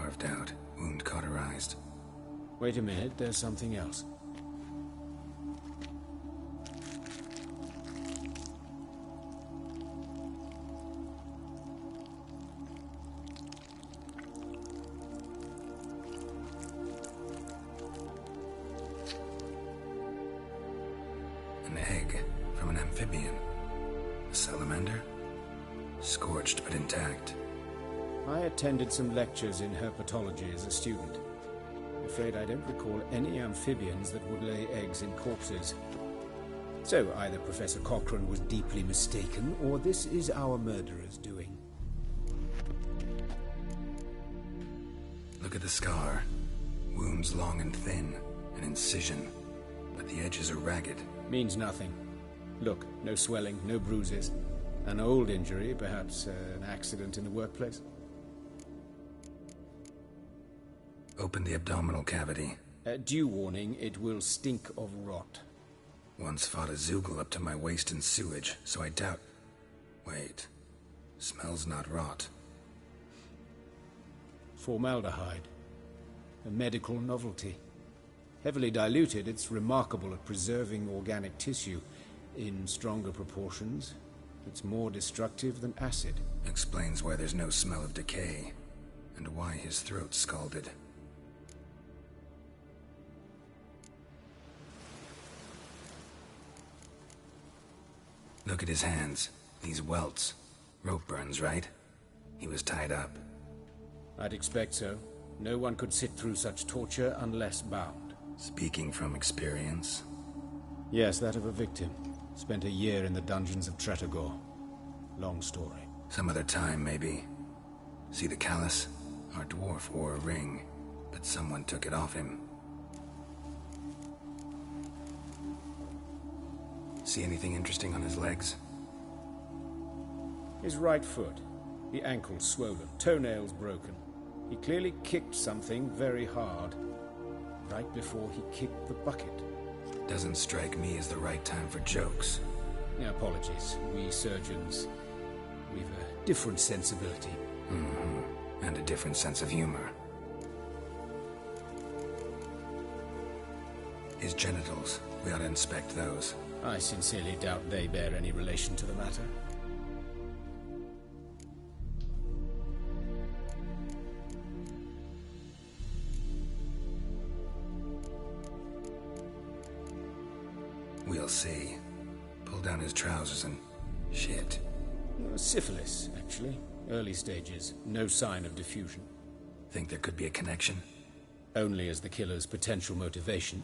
carved out, wound cauterized. Wait a minute, there's something else. An egg from an amphibian. A salamander? Scorched but intact. I attended some lectures in herpetology as a student. I'm afraid I don't recall any amphibians that would lay eggs in corpses. So either Professor Cochrane was deeply mistaken, or this is our murderer's doing. Look at the scar. Wounds long and thin, an incision, but the edges are ragged. Means nothing. Look, no swelling, no bruises. An old injury, perhaps an accident in the workplace. Open the abdominal cavity. Due warning, it will stink of rot. Once fought a Zoogle up to my waist in sewage, so I doubt... Wait. Smells not rot. Formaldehyde. A medical novelty. Heavily diluted, it's remarkable at preserving organic tissue. In stronger proportions, it's more destructive than acid. Explains why there's no smell of decay, and why his throat's scalded. Look at his hands. These welts. Rope burns, right? He was tied up. I'd expect so. No one could sit through such torture unless bound. Speaking from experience? Yes, that of a victim. Spent a year in the dungeons of Tretogor. Long story. Some other time, maybe. See the callus? Our dwarf wore a ring, but someone took it off him. See anything interesting on his legs? His right foot. The ankle swollen, toenails broken. He clearly kicked something very hard, right before he kicked the bucket. Doesn't strike me as the right time for jokes. Apologies. We surgeons, we've a different sensibility. Mm-hmm. And a different sense of humor. His genitals, we ought to inspect those. I sincerely doubt they bear any relation to the matter. We'll see. Pull down his trousers and... shit. Syphilis, actually. Early stages. No sign of diffusion. Think there could be a connection? Only as the killer's potential motivation.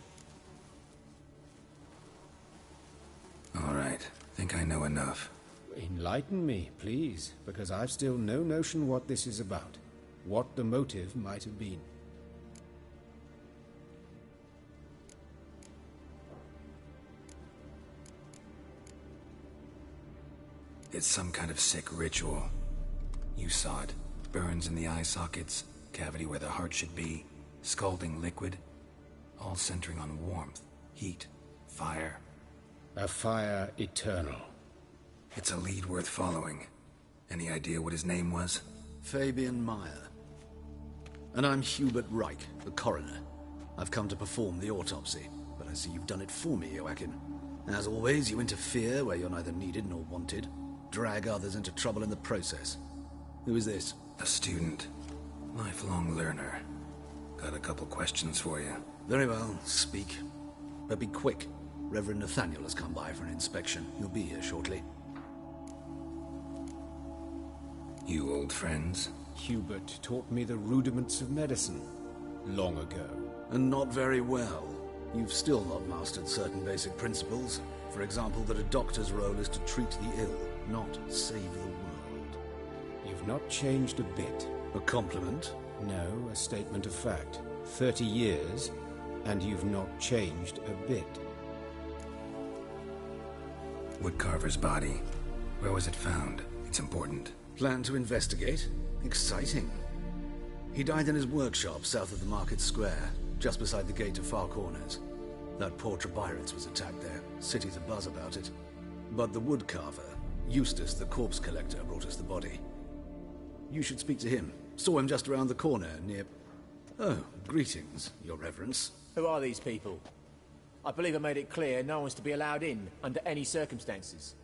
All right. Think I know enough. Enlighten me, please, because I've still no notion what this is about. What the motive might have been. It's some kind of sick ritual. You saw it. Burns in the eye sockets, cavity where the heart should be, scalding liquid, all centering on warmth, heat, fire. A fire eternal. It's a lead worth following. Any idea what his name was? Fabian Meyer. And I'm Hubert Reich, the coroner. I've come to perform the autopsy, but I see you've done it for me, Joachim. As always, you interfere where you're neither needed nor wanted. Drag others into trouble in the process. Who is this? A student. Lifelong learner. Got a couple questions for you. Very well, speak. But be quick. Reverend Nathaniel has come by for an inspection. He'll be here shortly. You old friends? Hubert taught me the rudiments of medicine. Long ago. And not very well. You've still not mastered certain basic principles. For example, that a doctor's role is to treat the ill, not save the world. You've not changed a bit. A compliment? No, a statement of fact. 30 years, and you've not changed a bit. Woodcarver's body. Where was it found? It's important. Plan to investigate? Exciting. He died in his workshop south of the market square, just beside the gate to Far Corners. That poor Trebirates was attacked there. City's abuzz about it. But the woodcarver, Eustace the corpse collector, brought us the body. You should speak to him. Saw him just around the corner near... Oh, greetings, Your Reverence. Who are these people? I believe I made it clear no one's to be allowed in under any circumstances.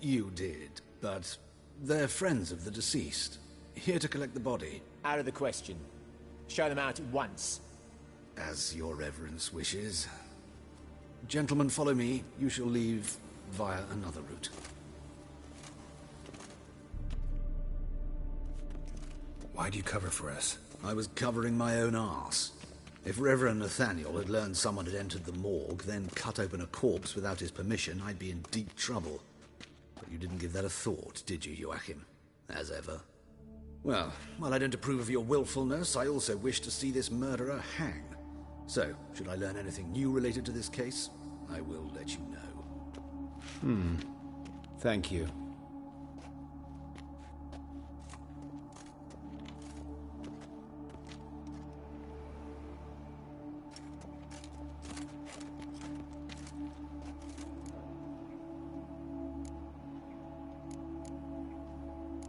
You did, but they're friends of the deceased. Here to collect the body. Out of the question. Show them out at once. As Your Reverence wishes. Gentlemen, follow me. You shall leave via another route. Why'd you cover for us? I was covering my own arse. If Reverend Nathaniel had learned someone had entered the morgue, then cut open a corpse without his permission, I'd be in deep trouble. But you didn't give that a thought, did you, Joachim? As ever. Well, while I don't approve of your willfulness, I also wish to see this murderer hang. So, should I learn anything new related to this case, I will let you know. Thank you.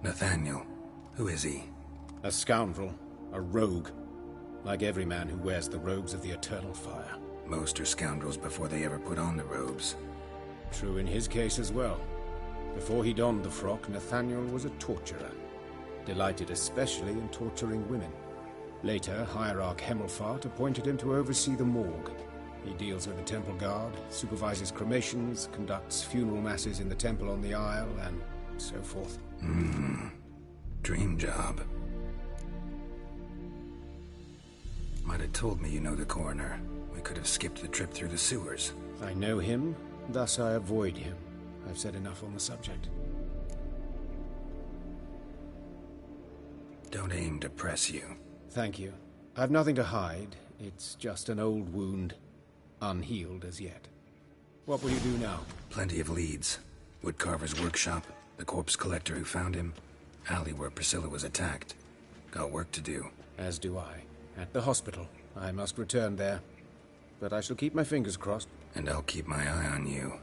Nathaniel. Who is he? A scoundrel. A rogue. Like every man who wears the robes of the Eternal Fire. Most are scoundrels before they ever put on the robes. True in his case as well. Before he donned the frock, Nathaniel was a torturer. Delighted especially in torturing women. Later, Hierarch Hemmelfart appointed him to oversee the morgue. He deals with the temple guard, supervises cremations, conducts funeral masses in the temple on the Isle, and so forth. Dream job. Might have told me you know the coroner. We could have skipped the trip through the sewers. I know him, thus I avoid him. I've said enough on the subject. Don't aim to press you. Thank you. I've nothing to hide. It's just an old wound, unhealed as yet. What will you do now? Plenty of leads. Woodcarver's workshop, the corpse collector who found him, alley where Priscilla was attacked. Got work to do. As do I. At the hospital. I must return there. But I shall keep my fingers crossed. And I'll keep my eye on you.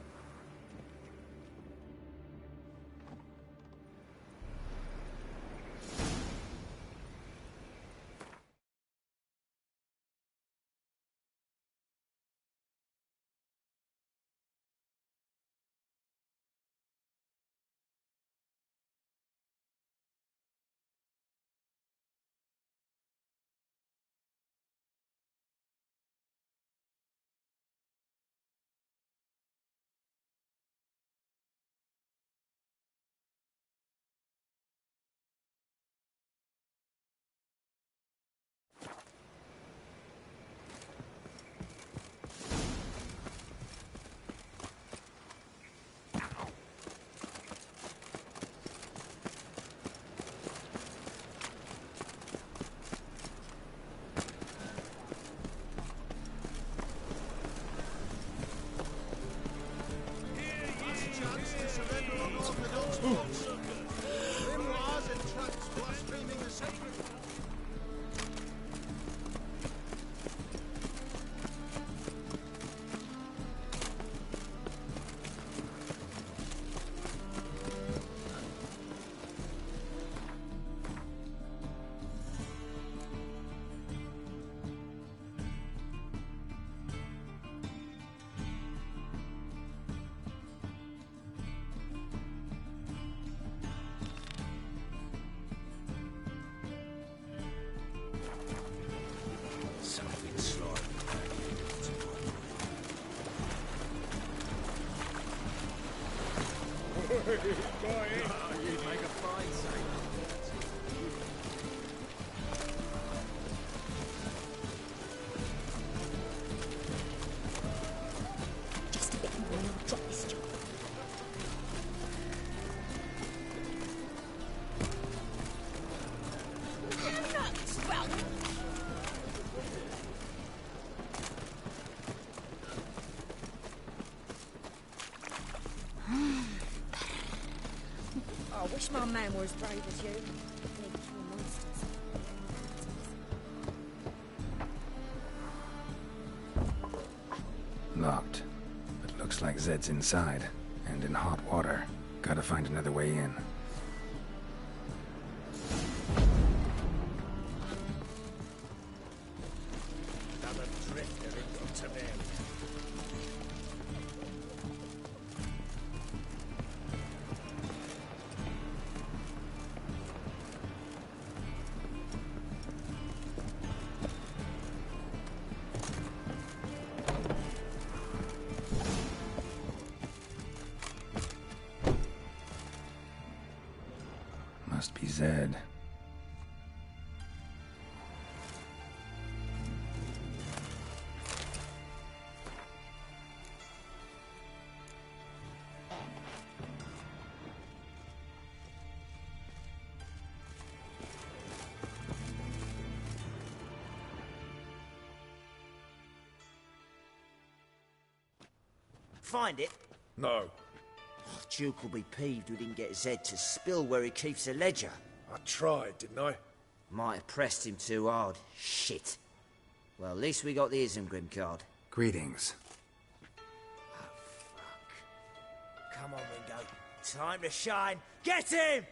Just a bit more and I'll drop this job. I wish my man were as brave as you. Need more monsters. Locked. But looks like Zed's inside. And in hot water. Gotta find another way in. Zed. Find it? No. Oh, Duke will be peeved we didn't get Zed to spill where he keeps the ledger. I tried, didn't I? Might have pressed him too hard. Shit. Well, at least we got the Isengrim card. Greetings. Oh, fuck. Come on, Ringo. Time to shine. Get him!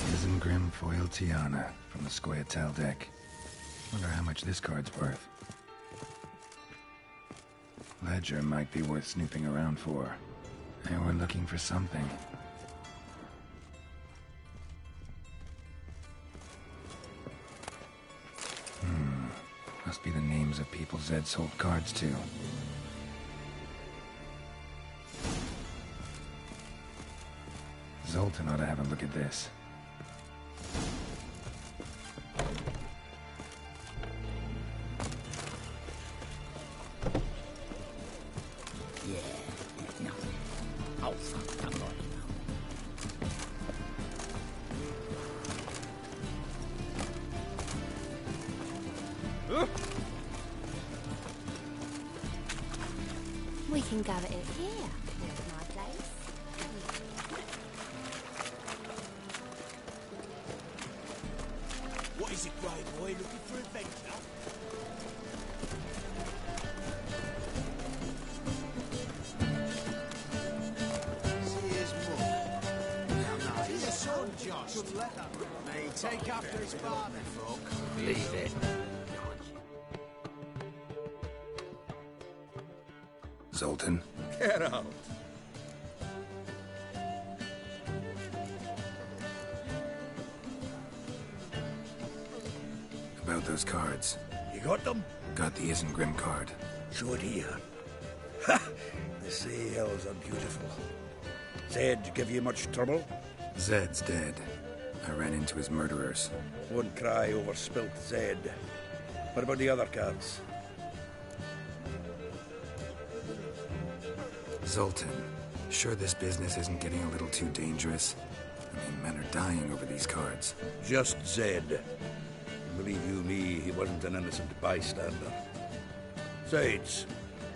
Isengrim Foil Tiana from the Scoia'tael deck. Wonder how much this card's worth. Ledger might be worth snooping around for. They were looking for something. Must be the names of people Zed sold cards to. Zoltan ought to have a look at this. Yeah, nothing. Oh, fuck, don't like it. We can go at it here. Here's my place. What is it, Grey Boy? Looking for adventure? Here's more. Now, he's a son, Josh. Should let that run. Hey, take after his father, folk. Leave it. Zoltan? Get out. About those cards. You got them? Got the Isengrim card. Show it here. Ha! The sea hills are beautiful. Zed give you much trouble? Zed's dead. I ran into his murderers. Won't cry over spilt Zed. What about the other cards? Zoltan, sure this business isn't getting a little too dangerous? I mean, men are dying over these cards. Just Zed. Believe you me, he wasn't an innocent bystander. Besides,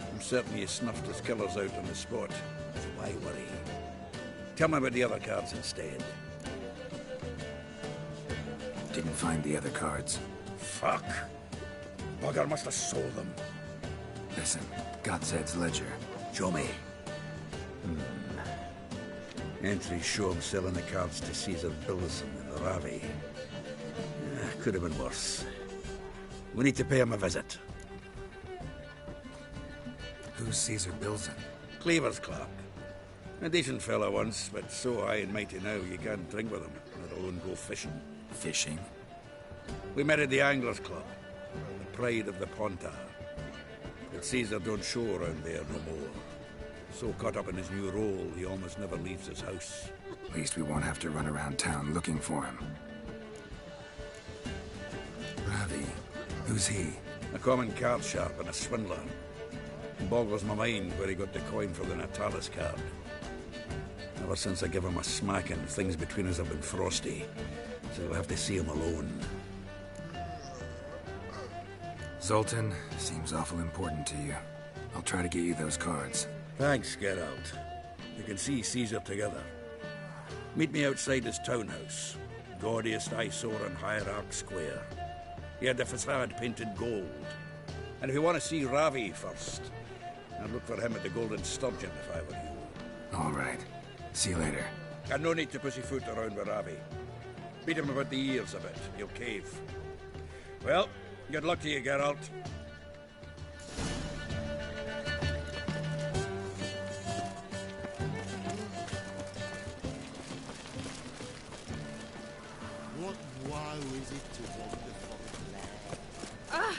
I'm certain he snuffed his killers out on the spot. So why worry? Tell me about the other cards instead. Didn't find the other cards. Fuck. Bugger must have sold them. Listen, got Zed's ledger. Show me. Entries show him selling the cards to Caesar Bilson in Ravi. Could have been worse. We need to pay him a visit. Who's Caesar Bilson? Cleaver's clerk. A decent fellow once, but so high and mighty now you can't drink with him, let alone go fishing. Fishing? We met at the Anglers Club, the pride of the Pontar. But Caesar don't show around there no more. So caught up in his new role, he almost never leaves his house. At least we won't have to run around town looking for him. Ravi, who's he? A common card sharp and a swindler. Boggles my mind where he got the coin for the Natalis card. Ever since I gave him a smacking, things between us have been frosty. So we'll have to see him alone. Zoltan, seems awful important to you. I'll try to get you those cards. Thanks, Geralt. You can see Caesar together. Meet me outside his townhouse. Gaudiest eyesore on Hierarch Square. He had the facade painted gold. And if you want to see Ravi first, I'd look for him at the Golden Sturgeon if I were you. All right. See you later. And no need to pussyfoot around with Ravi. Beat him about the ears a bit. He'll cave. Well, good luck to you, Geralt. What wow is it to wander from land? Ah!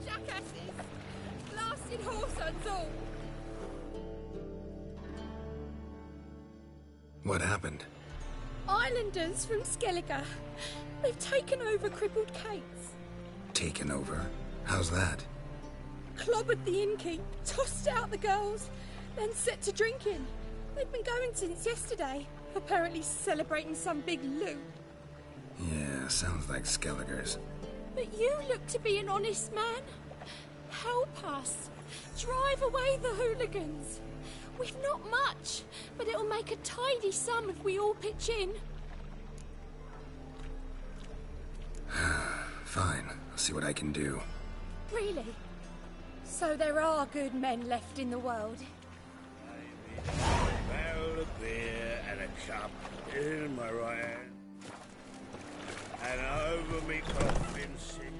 Jackasses! Blasted horse all! What happened? Islanders from Skellige. They've taken over crippled Kate's. Taken over? How's that? Clobbered the innkeep, tossed out the girls, then set to drinking. They've been going since yesterday, apparently celebrating some big loot. Yeah, sounds like Skelligers. But you look to be an honest man. Help us. Drive away the hooligans. We've not much, but it'll make a tidy sum if we all pitch in. Fine, I'll see what I can do. Really? So there are good men left in the world? A barrel of beer and a cup in my right hand. And over me coffin sick.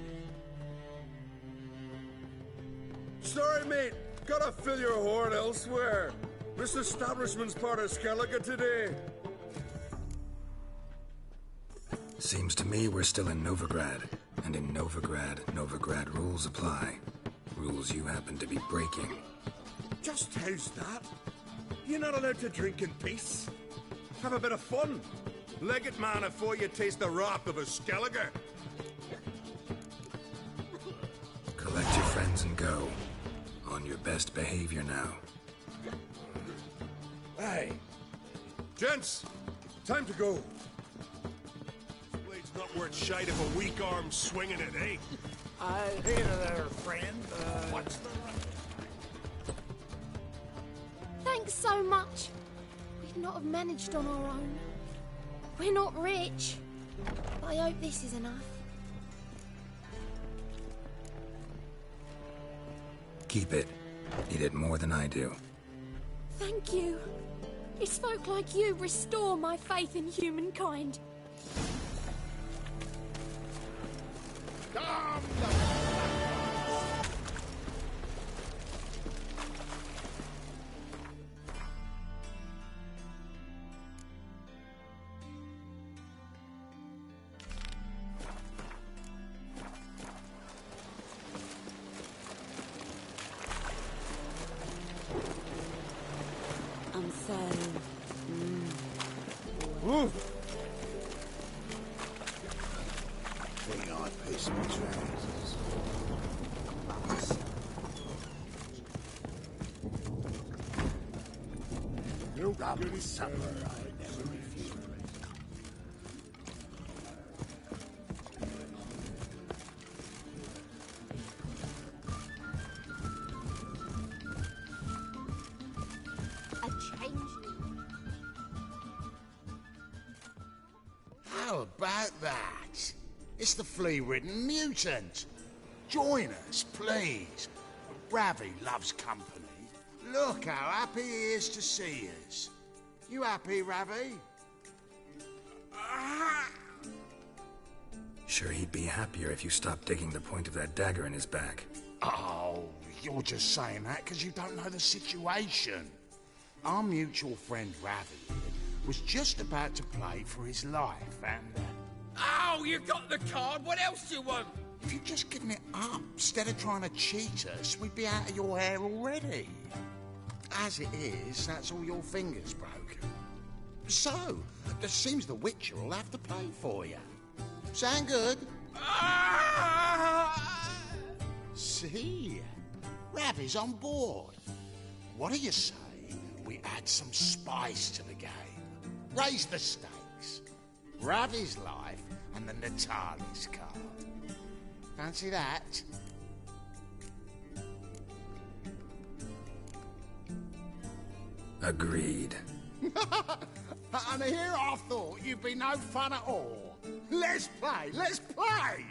Sorry, mate. Gotta fill your horn elsewhere. This establishment's part of Skellige today. Seems to me we're still in Novigrad. And in Novigrad rules apply. Rules you happen to be breaking. Just how's that? You're not allowed to drink in peace. Have a bit of fun. Leg it, man, before you taste the wrath of a Skellige. Collect your friends and go. On your best behavior now. Hey. Gents, time to go. This blade's not worth shite if a weak arm's swinging it, eh? Hey there, friend. What's the... Thanks so much. We'd not have managed on our own. We're not rich, but I hope this is enough. Keep it. Eat it more than I do. Thank you. It's folk like you restore my faith in humankind. I'm so... Ooh. Think I'd pay some trousers. You got me supper, I never refuse. a changeling. How about that? It's the flea-ridden mutant. Join us, please. Ravi loves company. Look how happy he is to see us. You happy, Ravi? Sure, he'd be happier if you stopped digging the point of that dagger in his back. Oh, you're just saying that because you don't know the situation. Our mutual friend Ravi was just about to play for his life, and... Oh, you got the card. What else do you want? if you'd just given it up, instead of trying to cheat us, we'd be out of your hair already. As it is, that's all your fingers broken. So, it seems the Witcher will have to pay for you. Sound good? See? Ravi's on board. What do you say we add some spice to the game? Raise the stakes. Ravi's life and the Natali's card. Fancy that? Agreed. And here I thought you'd be no fun at all. Let's play, let's play!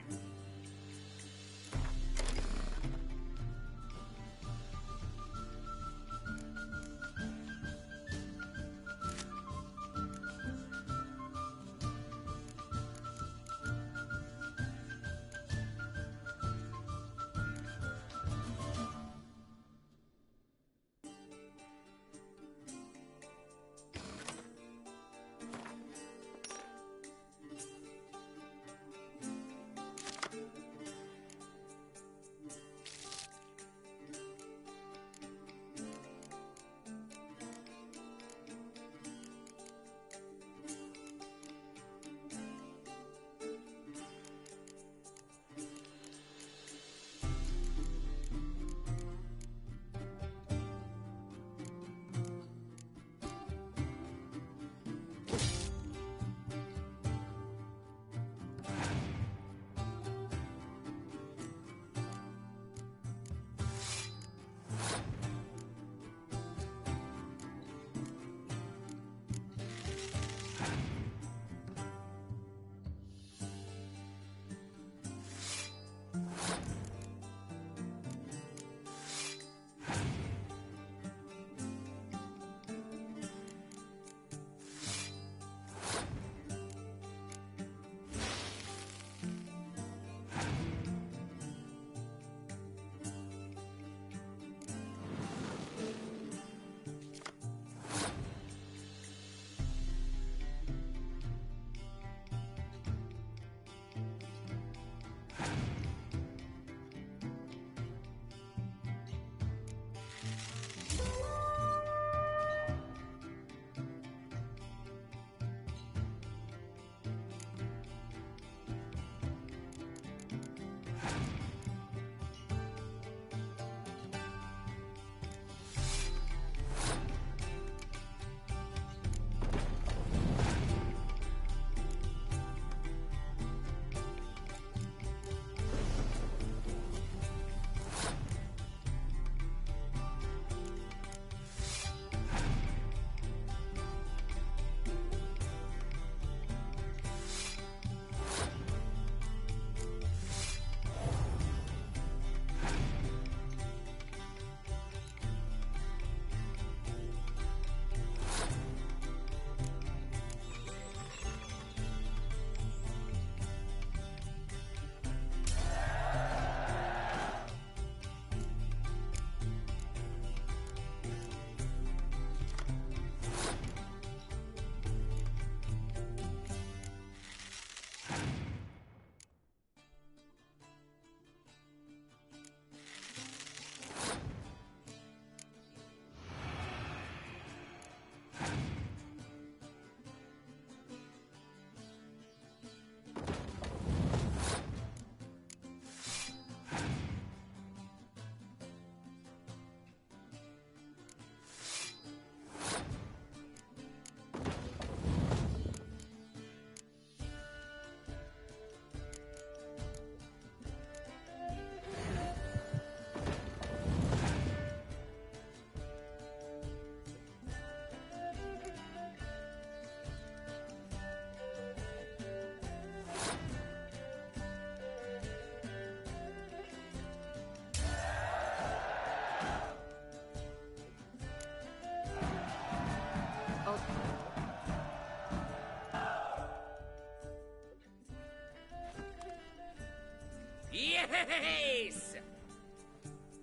Yes!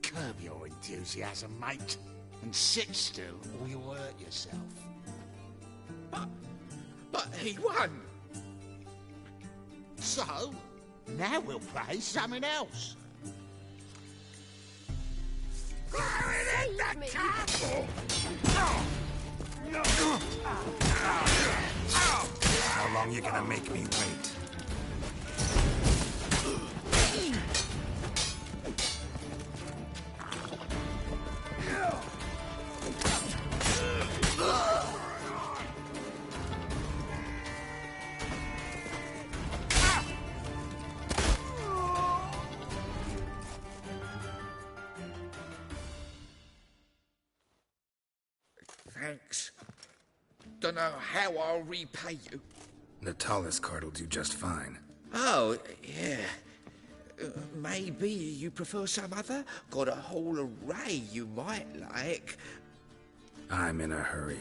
Curb your enthusiasm, mate, and sit still or you'll hurt yourself. But he won! So, now we'll play something else. Save me. How long you gonna make me wait? Thanks. Dunno how I'll repay you. Natalis card will do just fine. Oh, yeah. Maybe you prefer some other? Got a whole array you might like. I'm in a hurry.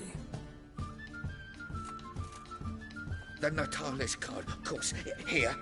The Natalis card, of course. Here.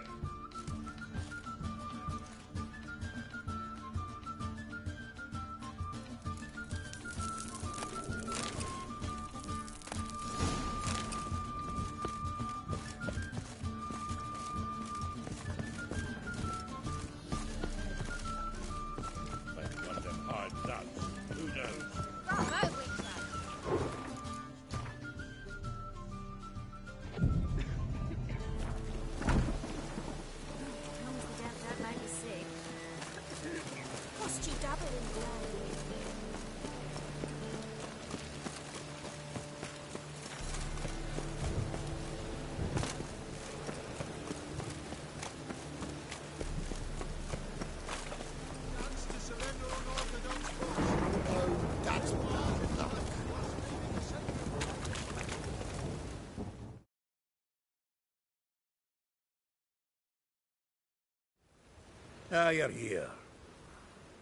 Ah, you're here.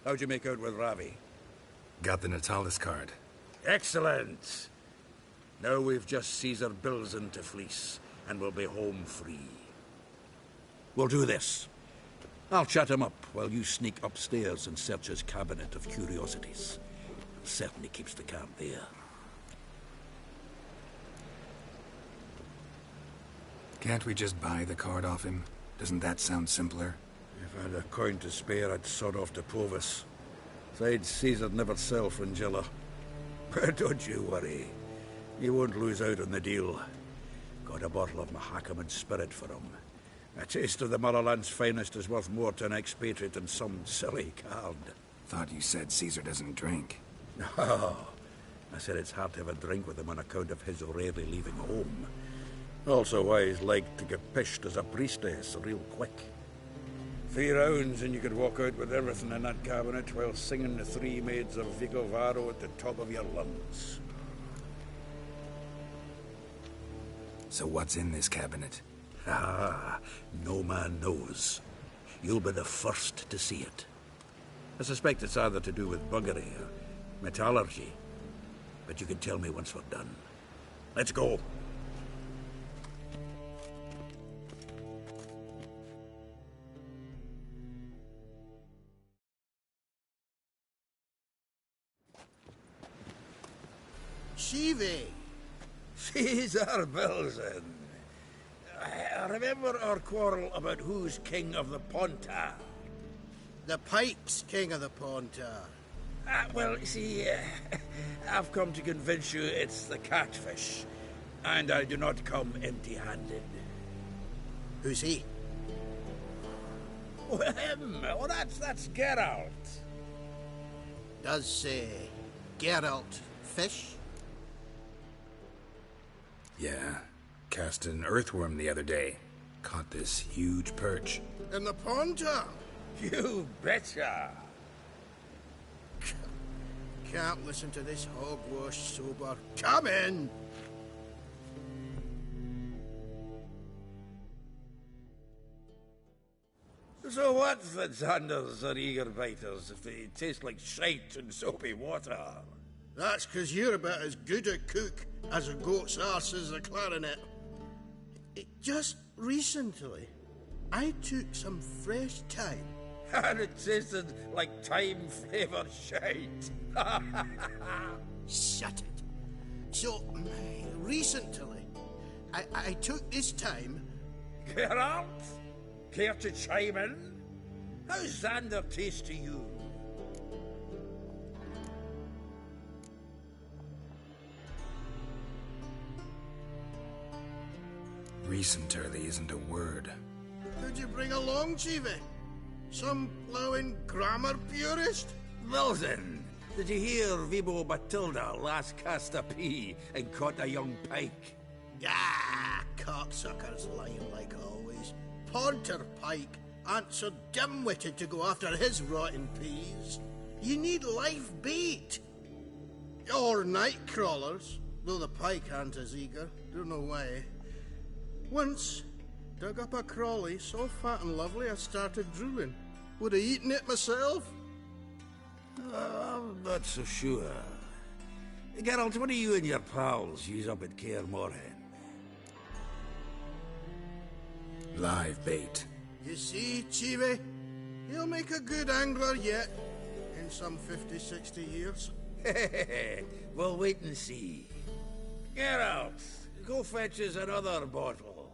How'd you make out with Ravi? Got the Natalis card. Excellent! Now we've just Caesar Bilzen to fleece, and we'll be home free. We'll do this. I'll chat him up while you sneak upstairs and search his cabinet of curiosities. Certainly keeps the camp there. Can't we just buy the card off him? Doesn't that sound simpler? If I had a coin to spare, I'd sod off to Provis. Besides, Caesar'd never sell Fringilla. But don't you worry. You won't lose out on the deal. Got a bottle of Mahakaman spirit for him. A taste of the motherland's finest is worth more to an expatriate than some silly card. Thought you said Caesar doesn't drink. No. I said it's hard to have a drink with him on account of his rarely leaving home. Also why he's like to get pished as a priestess real quick. 3 rounds and you could walk out with everything in that cabinet while singing the 3 maids of Vicovaro at the top of your lungs. So what's in this cabinet? Ah, no man knows. You'll be the first to see it. I suspect it's either to do with buggery or metallurgy. But you can tell me once we're done. Let's go. Shivi! Caesar Bilzen. I remember our quarrel about who's king of the Pontar. The Pike's king of the Pontar. Well, you see, I've come to convince you it's the catfish. And I do not come empty-handed. Who's he? Well, him. Oh, that's Geralt. Does, Geralt fish? Yeah. Cast an earthworm the other day. Caught this huge perch. In the Pontar? You betcha. Can't listen to this hogwash sober. Come in! So what's the Xanders or eager biters if they taste like shite and soapy water? That's 'cause you're about as good a cook as a goat's arse is a clarinet. Just recently, I took some fresh thyme. And it tasted like thyme-flavoured shite. Shut it. So, recently, I took this thyme. Geralt? Care to chime in? How's Xander taste to you? Recently isn't a word. Who'd you bring along, Chiefy? Some blowing grammar purist? Bilzen, did you hear Vibo Batilda last cast a pea and caught a young pike? Ah, cocksuckers lying like always. Pontar Pike ain't so dim-witted to go after his rotten peas. You need live bait. Or night crawlers. Though the pike aren't as eager, don't know why. Once, dug up a crawly so fat and lovely I started drooling. Would have eaten it myself. I'm not so sure. Geralt, what do you and your pals use up at Kaer Morhen? Live bait. You see, Chibi? He'll make a good angler yet. In some 50, 60 years. We'll wait and see. Geralt, go fetch us another bottle.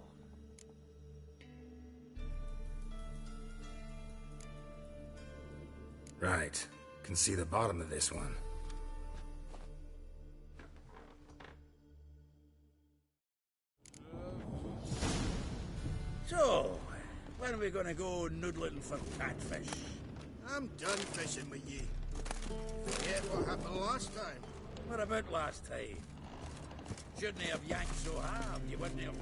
Right. Can see the bottom of this one. So, when are we gonna go noodling for catfish? I'm done fishing with ye. Forget what happened last time. What about last time? Shouldn't have yanked so hard, you wouldn't have...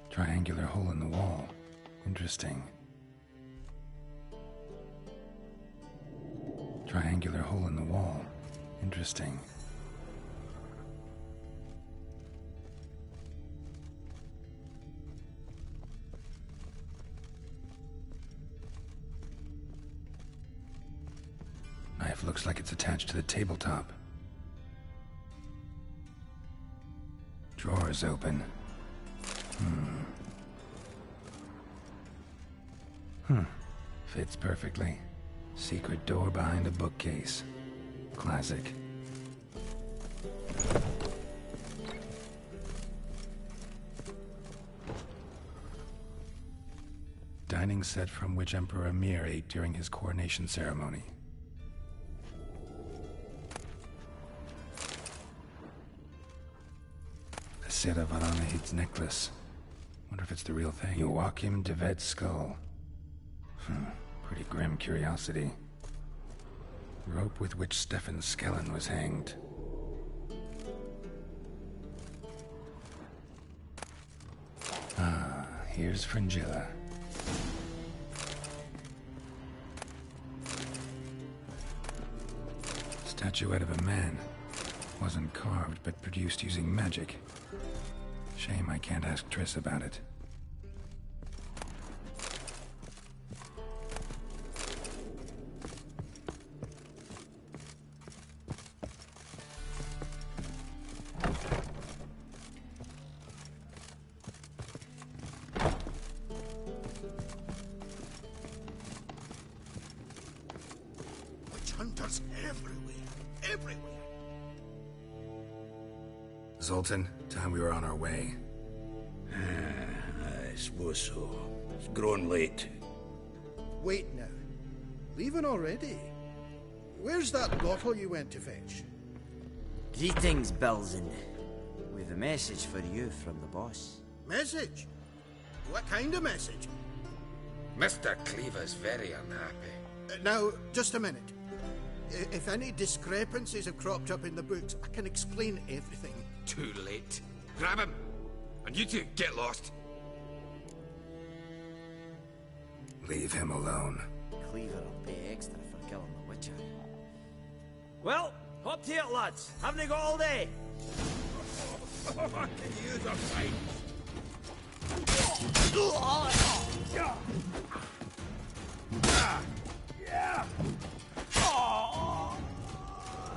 Triangular hole in the wall. Interesting. Triangular hole in the wall. Interesting. Knife looks like it's attached to the tabletop. Drawer is open. Fits perfectly. Secret door behind a bookcase. Classic. Dining set from which Emperor Emir ate during his coronation ceremony. A set of Aranahid's necklace. Wonder if it's the real thing. Joachim de Vet's skull. Pretty grim curiosity. Rope with which Stefan Skellen was hanged. Ah, here's Fringilla. Statuette of a man. Wasn't carved, but produced using magic. Shame I can't ask Triss about it. Witch hunters everywhere. Everywhere. Zoltan, time we were on our way. I suppose so. It's growing late. Wait now. Leaving already? Where's that bottle you went to fetch? Greetings, Bilzen. We've a message for you from the boss. Message? What kind of message? Mr. Cleaver's very unhappy. Now, just a minute. If any discrepancies have cropped up in the books, I can explain everything. Too late. Grab him! And you two, get lost! Leave him alone. Cleaver will pay extra for killing the Witcher. Well, hop to it, lads. Haven't you got all day? I can use a fight.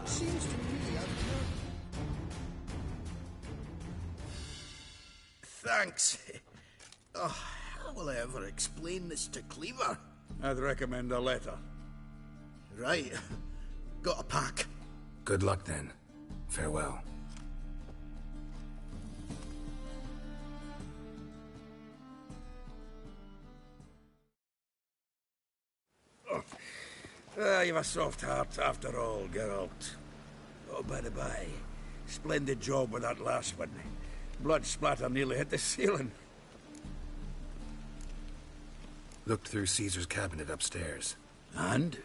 Seems to me Thanks. Oh, how will I ever explain this to Cleaver? I'd recommend a letter. Right. Got a pack. Good luck then. Farewell. You've a soft heart after all, Geralt. Oh, by the by, splendid job with that last one. Blood splatter nearly hit the ceiling. Looked through Caesar's cabinet upstairs. And?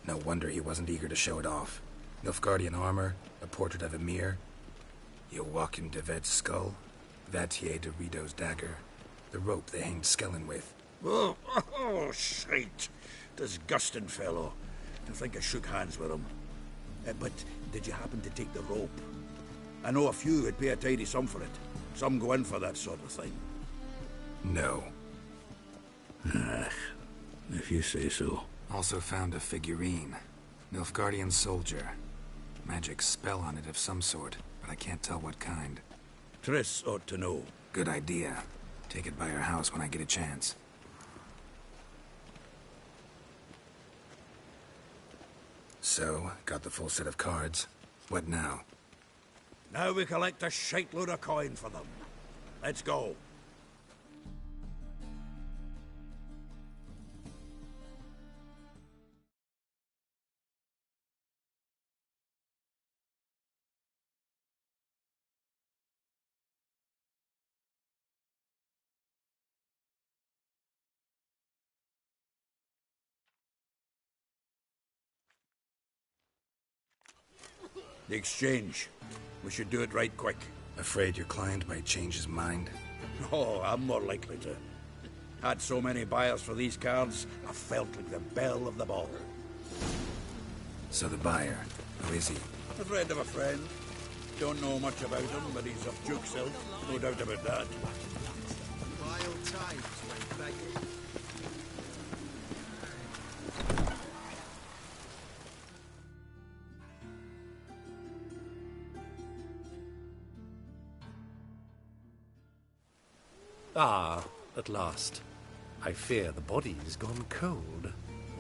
No wonder he wasn't eager to show it off. Nilfgaardian armor, a portrait of Emir, Joachim de Vet's skull, Vatier de Rideau's dagger, the rope they hanged Skellen with. Oh, shite. Disgusting fellow. I think I shook hands with him. But did you happen to take the rope? I know a few would pay a tidy sum for it. Some go in for that sort of thing. No. If you say so. Also found a figurine. Nilfgaardian soldier. Magic spell on it of some sort, but I can't tell what kind. Triss ought to know. Good idea. Take it by her house when I get a chance. So, got the full set of cards. What now? Now we collect a shiteload of coin for them. Let's go. The exchange. We should do it right quick. Afraid your client might change his mind? Oh, I'm more likely to. Had so many buyers for these cards, I felt like the belle of the ball. So the buyer, who is he? A friend of a friend. Don't know much about him, but he's of Duke's ilk. No doubt about that. Wild times, my beggar. Ah, at last. I fear the body's gone cold.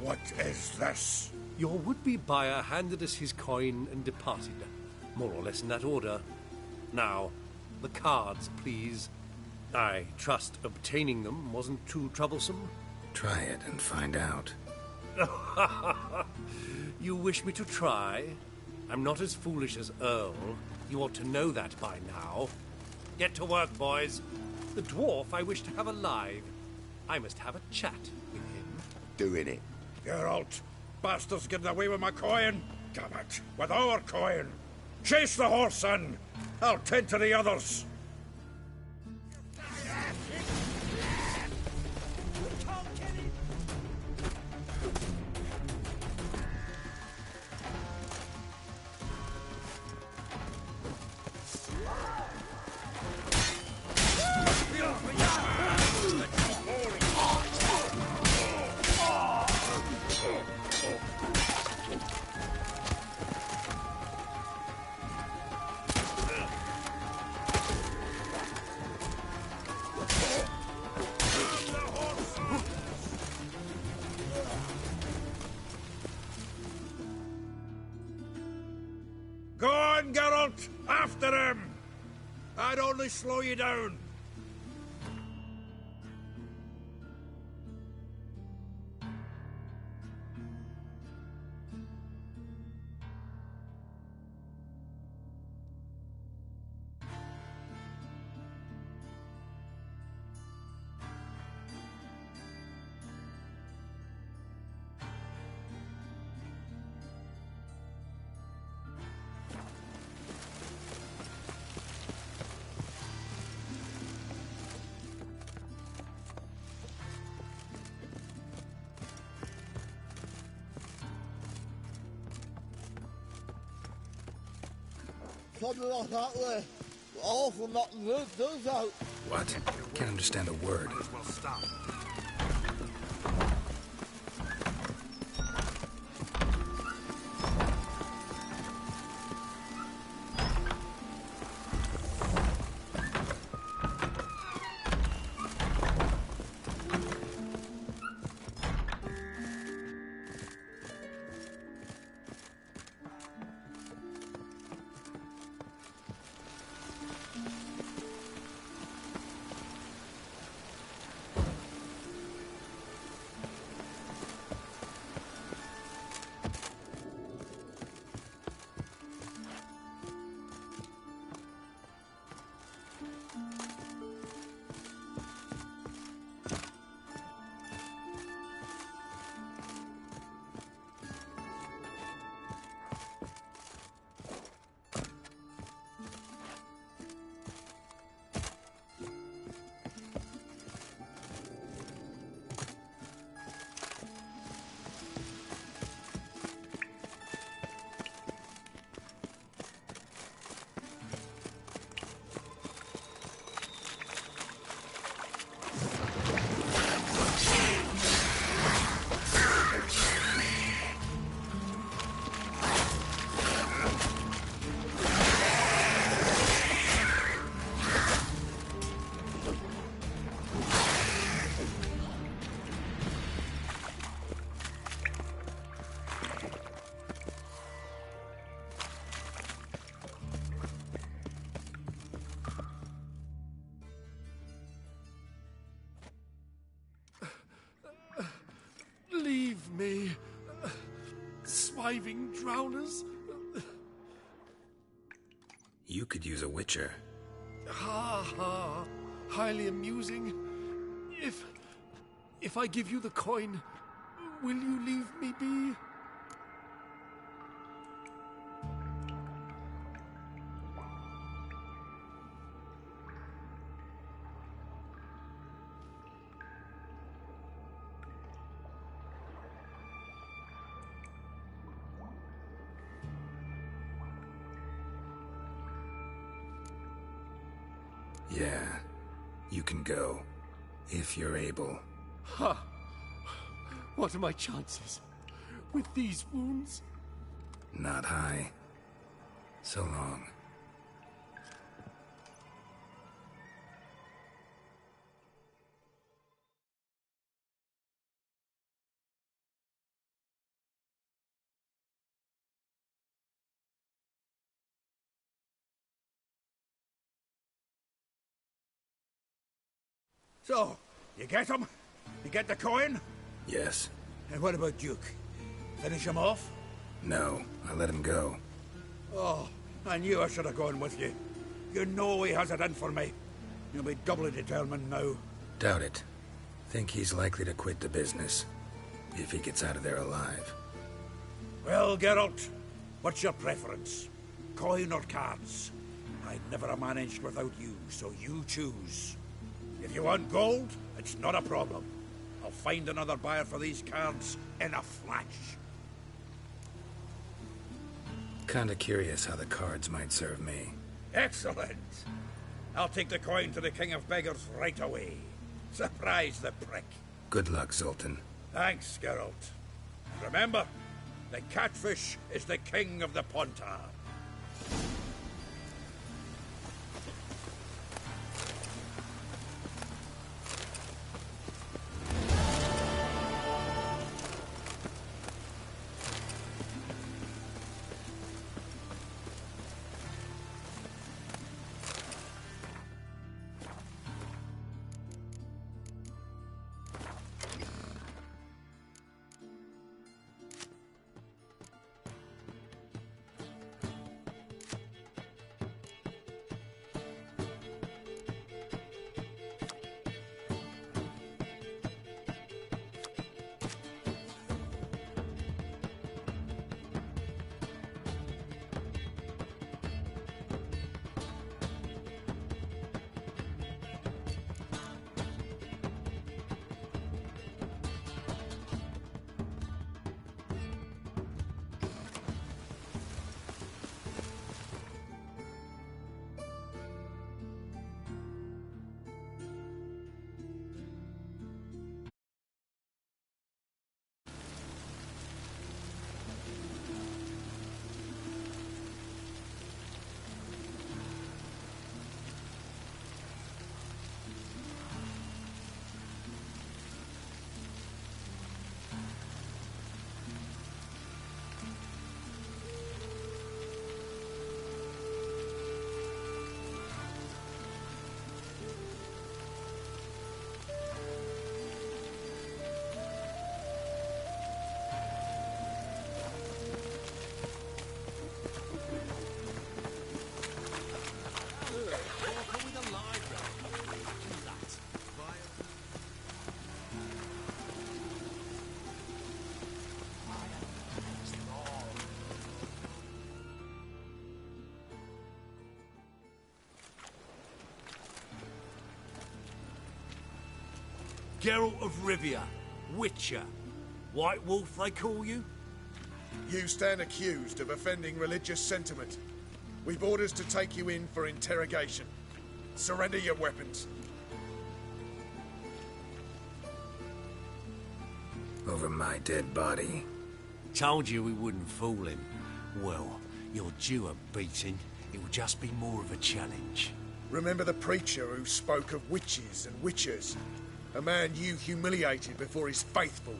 What is this? Your would-be buyer handed us his coin and departed, more or less in that order. Now, the cards, please. I trust obtaining them wasn't too troublesome? Try it and find out. You wish me to try? I'm not as foolish as Earl. You ought to know that by now. Get to work, boys. The dwarf I wish to have alive. I must have a chat with him. Doing it. Geralt, bastards getting away with my coin. Damn it, with our coin. Chase the horse, son. I'll tend to the others. Go on, Geralt! After him! I'd only slow you down. Something like that way. Awful knocking those out. What? Can't understand a word. Well, stop. surviving drowners. You could use a witcher. Ha ha. Highly amusing. If I give you the coin, will you leave me be? Yeah, you can go, if you're able. Ha! What are my chances with these wounds? Not high. So long. So, you get him? You get the coin? Yes. And what about Duke? Finish him off? No, I let him go. Oh, I knew I should have gone with you. You know he has it in for me. You'll be doubly determined now. Doubt it. Think he's likely to quit the business, if he gets out of there alive. Well, Geralt, what's your preference? Coin or cards? I'd never have managed without you, so you choose. If you want gold, it's not a problem. I'll find another buyer for these cards in a flash. Kinda curious how the cards might serve me. Excellent! I'll take the coin to the King of Beggars right away. Surprise the prick. Good luck, Zoltan. Thanks, Geralt. Remember, the catfish is the king of the Pontar. Geralt of Rivia, Witcher. White Wolf, they call you? You stand accused of offending religious sentiment. We've orders to take you in for interrogation. Surrender your weapons. Over my dead body. Told you we wouldn't fool him. Well, you're due a beating. It will just be more of a challenge. Remember the preacher who spoke of witches and witchers? A man you humiliated before his faithful.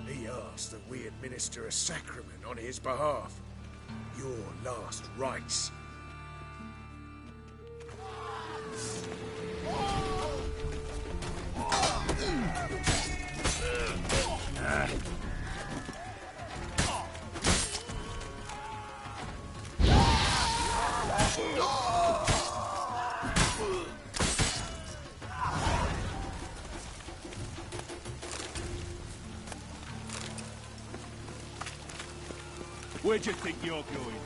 He asked that we administer a sacrament on his behalf. Your last rites. Where do you think you're going?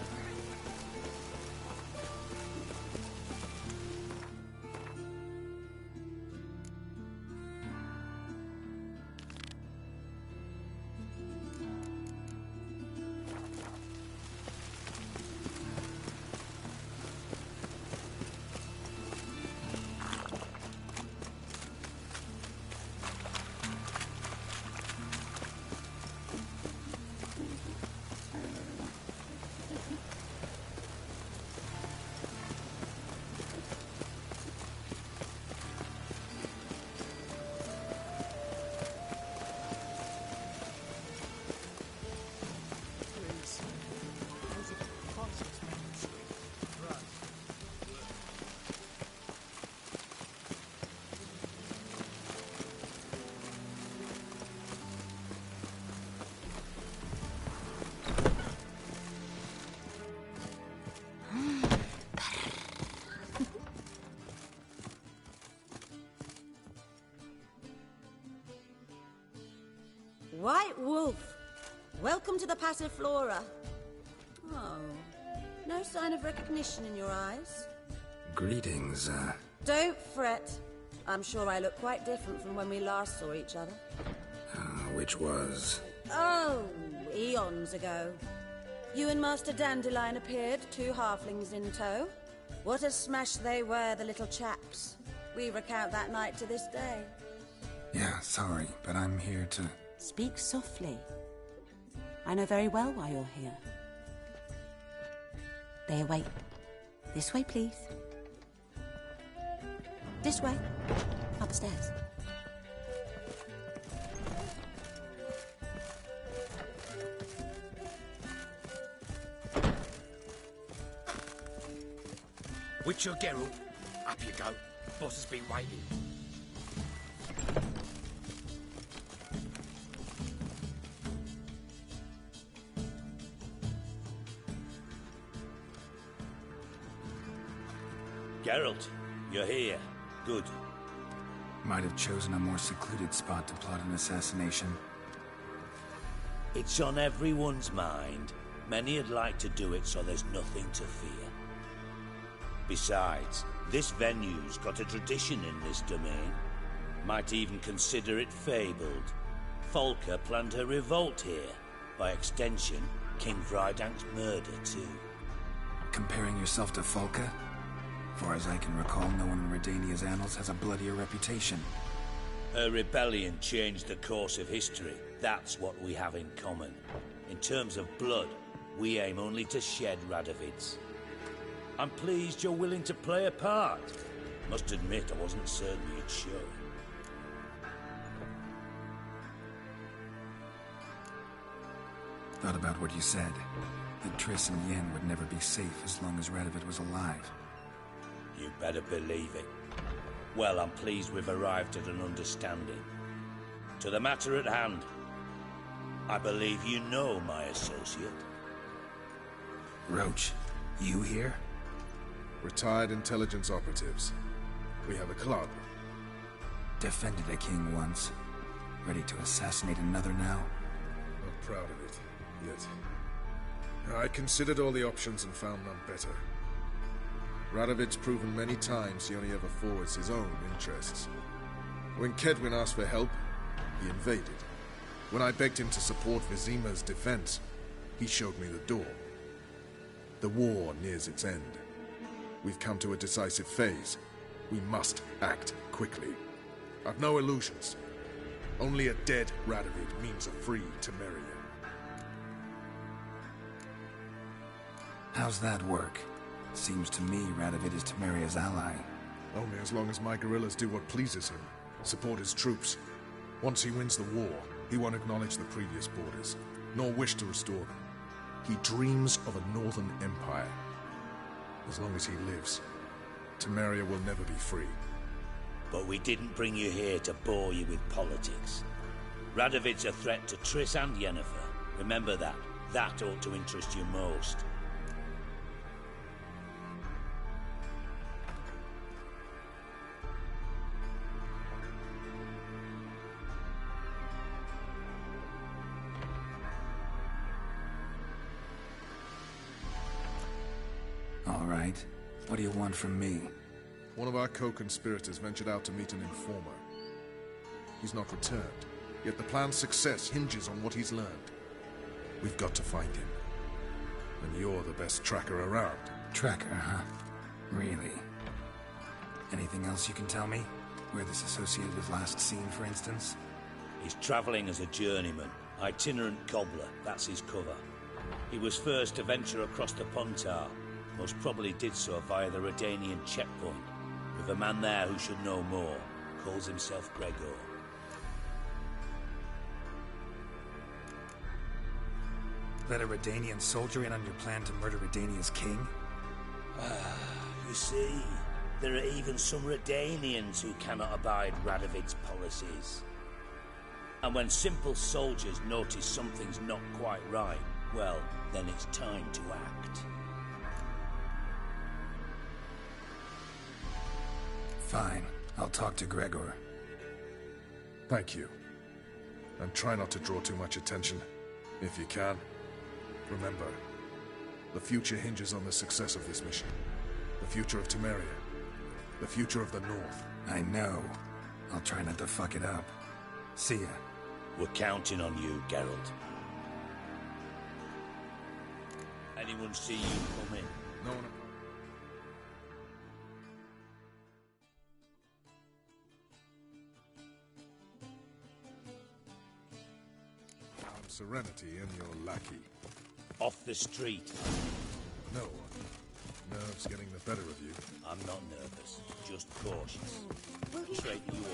White Wolf, welcome to the Passiflora. Oh, no sign of recognition in your eyes? Greetings, Don't fret. I'm sure I look quite different from when we last saw each other. which was... Oh, eons ago. You and Master Dandelion appeared, 2 halflings in tow. What a smash they were, the little chaps. We recount that night to this day. Yeah, sorry, but I'm here to... Speak softly. I know very well why you're here. They await. This way, please. This way. Upstairs. Witcher Geralt, up you go. Boss has been waiting. Geralt, you're here. Good. Might have chosen a more secluded spot to plot an assassination. It's on everyone's mind. Many would like to do it so there's nothing to fear. Besides, this venue's got a tradition in this domain. Might even consider it fabled. Folka planned her revolt here. By extension, King Vrydank's murder too. Comparing yourself to Folka? Far as I can recall, no one in Redania's annals has a bloodier reputation. Her rebellion changed the course of history. That's what we have in common. In terms of blood, we aim only to shed Radovid's. I'm pleased you're willing to play a part. Must admit, I wasn't certain you'd show. Thought about what you said. That Triss and Yen would never be safe as long as Radovid was alive. You better believe it. Well, I'm pleased we've arrived at an understanding. To the matter at hand. I believe you know my associate. Roach, you here? Retired intelligence operatives. We have a club. Defended a king once. Ready to assassinate another now? Not proud of it, yet. I considered all the options and found none better. Radovid's proven many times he only ever forwards his own interests. When Kedwin asked for help, he invaded. When I begged him to support Vizima's defense, he showed me the door. The war nears its end. We've come to a decisive phase. We must act quickly. I've no illusions. Only a dead Radovid means a free Temeria. How's that work? Seems to me Radovid is Temeria's ally. Only as long as my guerrillas do what pleases him. Support his troops. Once he wins the war, he won't acknowledge the previous borders, nor wish to restore them. He dreams of a northern empire. As long as he lives, Temeria will never be free. But we didn't bring you here to bore you with politics. Radovid's a threat to Triss and Yennefer. Remember that. That ought to interest you most. right. What do you want from me? One of our co-conspirators ventured out to meet an informer. He's not returned, yet the plan's success hinges on what he's learned. We've got to find him. And you're the best tracker around. Tracker, huh? Really? Anything else you can tell me? Where this associate was last seen, for instance? He's travelling as a journeyman. Itinerant cobbler, that's his cover. He was first to venture across the Pontar. Most probably did so via the Redanian checkpoint. With a man there who should know more. Calls himself Gregor. Let a Redanian soldier in on your plan to murder Redania's king? You see, there are even some Redanians who cannot abide Radovid's policies. And when simple soldiers notice something's not quite right, well, then it's time to act. Fine. I'll talk to Gregor. Thank you. And try not to draw too much attention, if you can. Remember, the future hinges on the success of this mission. The future of Temeria. The future of the North. I know. I'll try not to fuck it up. See ya. We're counting on you, Geralt. Anyone see you come in? No one. I'm Serenity and your lackey. Off the street. No. Nerves getting the better of you. I'm not nervous, just cautious. Straight you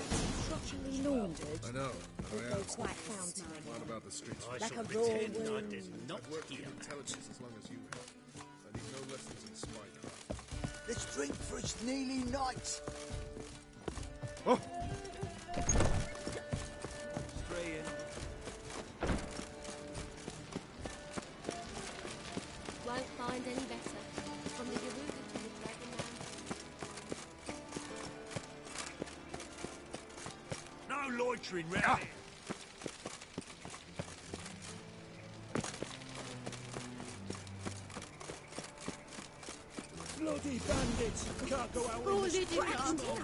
properly laundered. I know. I am. Quite found time. What about the streets? Like a raw wound. I've worked with intelligence as long as you have. I need no lessons in spycraft. Let's drink for it's nearly night. Oh! Straying. Won't find any better. From the Garuda to the Dragonland. No loitering round here. Bloody bandits! Can't go out in the street no more.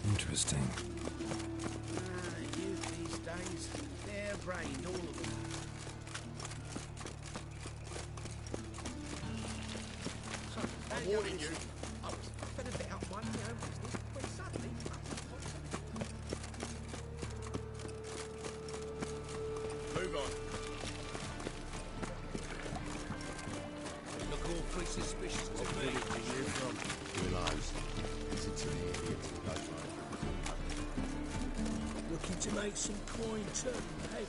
Interesting. Youth these days, they're brained, all of them. I'm warning you. I was fed a bit out my own business, but suddenly... Move on. Look all pretty suspicious to me. Realise listen to the idiots who don't like Looking to make some coin too, eh?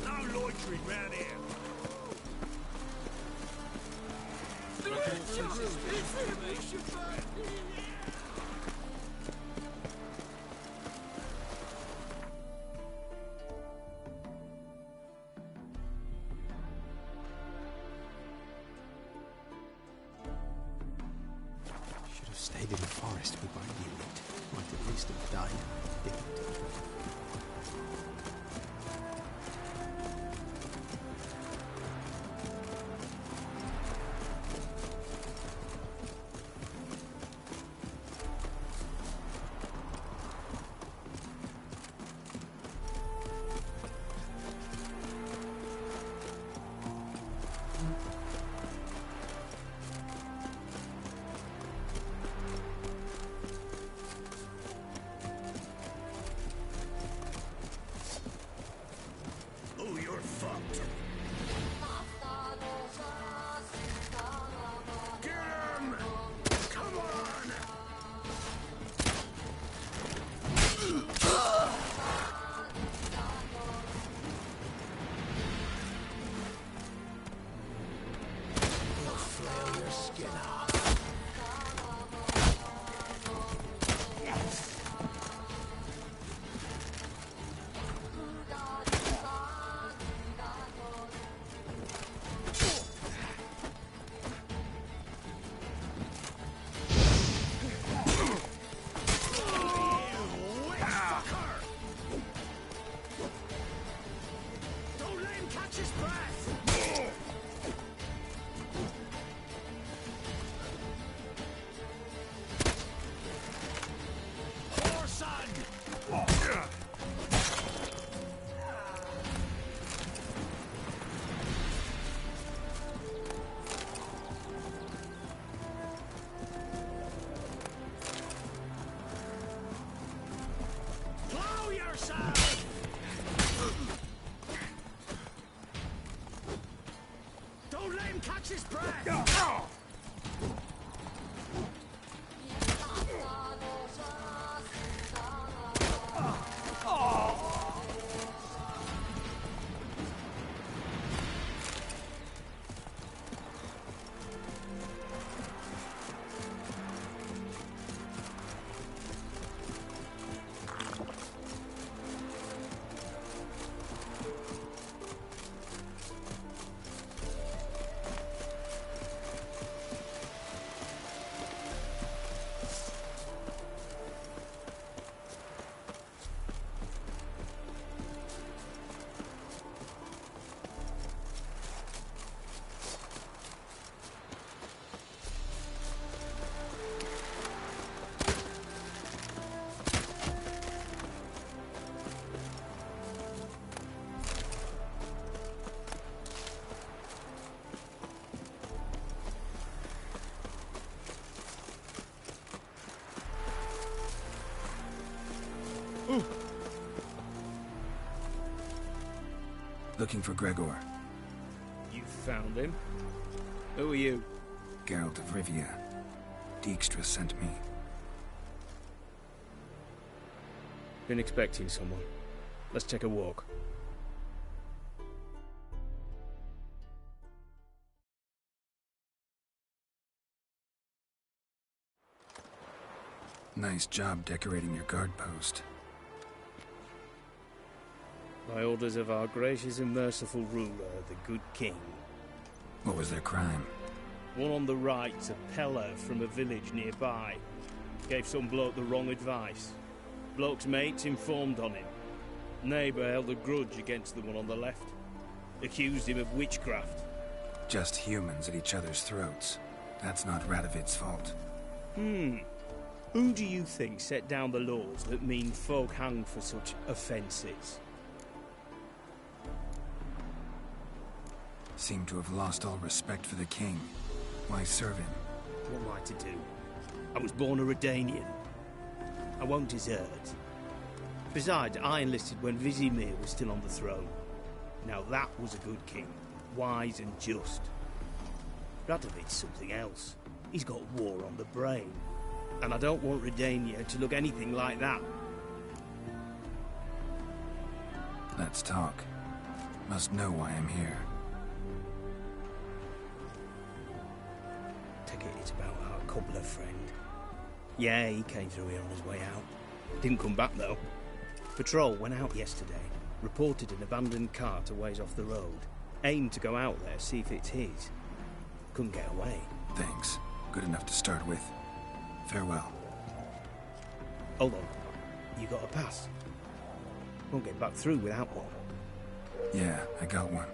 No loitering round here. Should have stayed in the forest with my unit. Might at least have died. Didn't. his prey! Looking for Gregor. You found him? Who are you? Geralt of Rivia. Dijkstra sent me. Been expecting someone. Let's take a walk. Nice job decorating your guard post. By orders of our gracious and merciful ruler, the good king. What was their crime? One on the right's a peller from a village nearby. Gave some bloke the wrong advice. Bloke's mates informed on him. Neighbour held a grudge against the one on the left. Accused him of witchcraft. Just humans at each other's throats. That's not Radovid's fault. Who do you think set down the laws that mean folk hang for such offences? Seem to have lost all respect for the king. Why serve him? What am I to do? I was born a Redanian. I won't desert. Besides, I enlisted when Vizimir was still on the throne. Now that was a good king. Wise and just. Radovid's something else. He's got war on the brain. And I don't want Redania to look anything like that. Let's talk. Must know why I'm here. Take it it's about our cobbler friend. Yeah, he came through here on his way out. Didn't come back, though. Patrol went out yesterday. Reported an abandoned cart a ways off the road. Aimed to go out there, see if it's his. Couldn't get away. Thanks. Good enough to start with. Farewell. Hold on. You got a pass? Won't get back through without one. Yeah, I got one.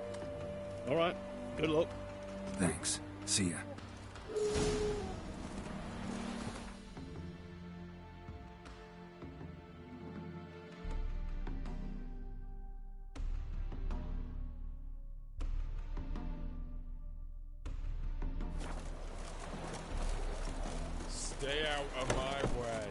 All right. Good luck. Thanks. See ya. Stay out of my way.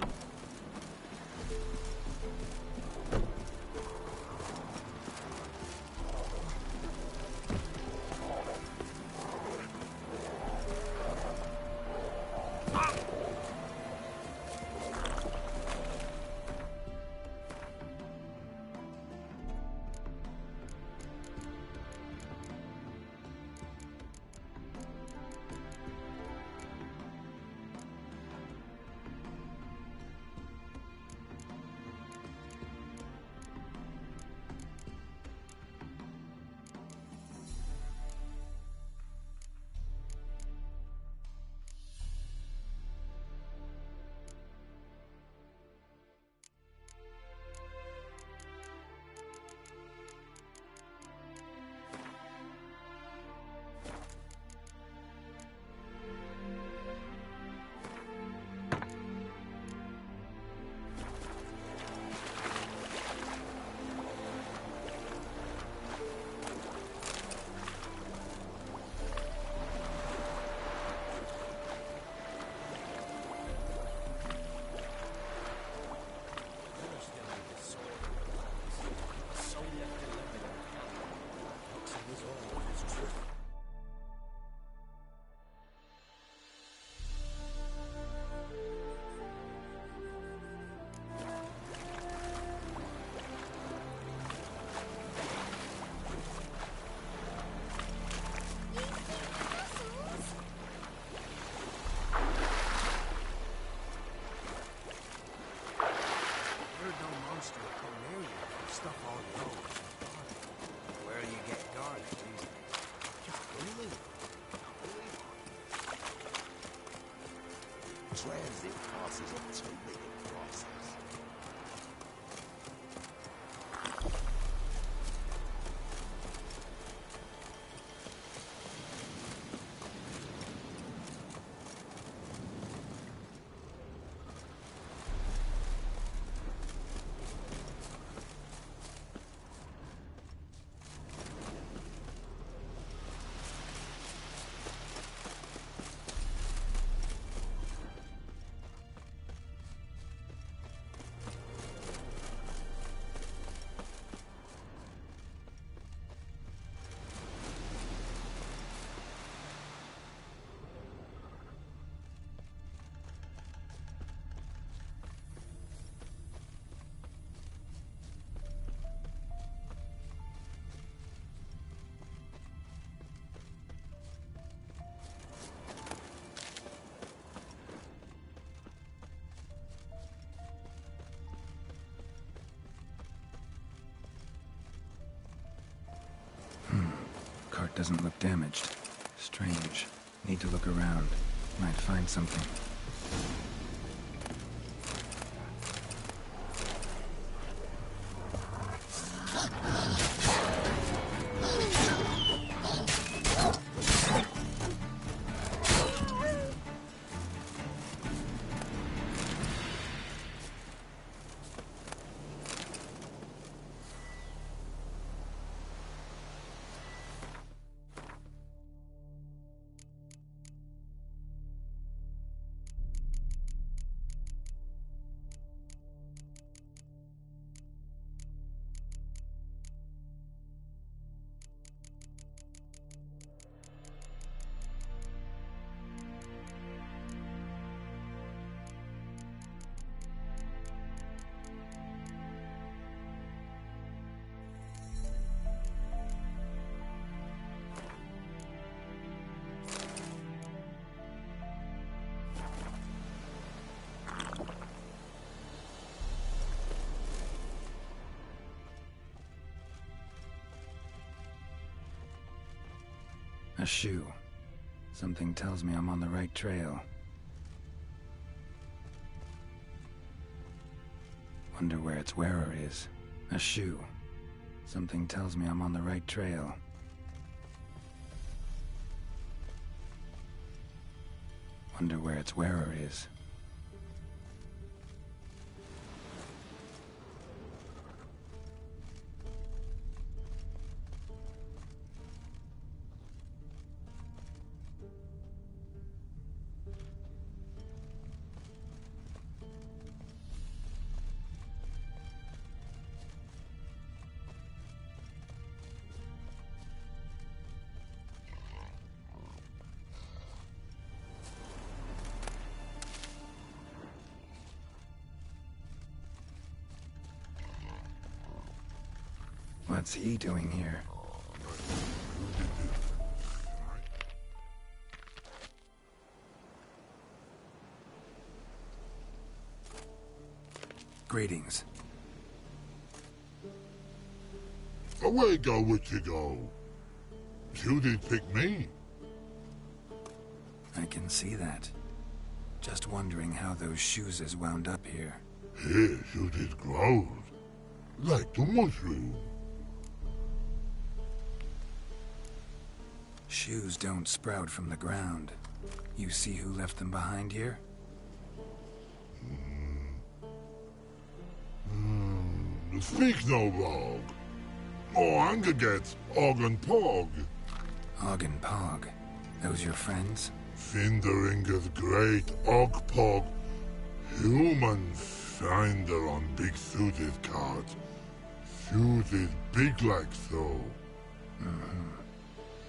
stuff all over. Where do you get garlic these days? Can't believe it. Transit passes at 2 million prices. Cart doesn't look damaged. Strange. Need to look around. Might find something. A shoe. Something tells me I'm on the right trail. Wonder where its wearer is. A shoe. Something tells me I'm on the right trail. Wonder where its wearer is. What's he doing here? Greetings. Away go, which you go. You did pick me. I can see that. Just wondering how those shoes is wound up here. Yes, you did grow. Like the mushroom. Shoes don't sprout from the ground. You see who left them behind here? Speak no wrong. Oh, anger gets Og and Pog. Og and Pog. Those your friends? Finderinger's great Og Pog. Human finder on big suited cart. Suited big like so.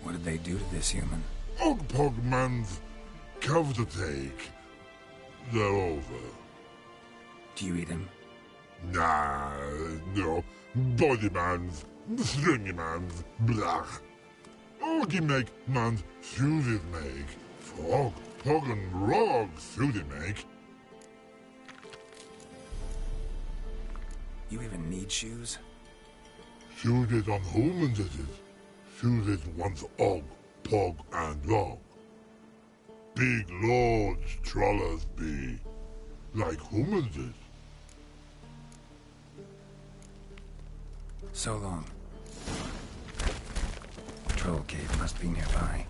What did they do to this human? Og Pog man's cover to take. They're over. Do you eat him? Nah, no. Body man's, stringy man's, blah. Oggy make man's suited make. Frog, Pog and Rog suited make. You even need shoes? Feuded on humans it is. Feuded once Og, Pog, and Log. Big lords trollers be, like humans is. So long. Troll cave must be nearby.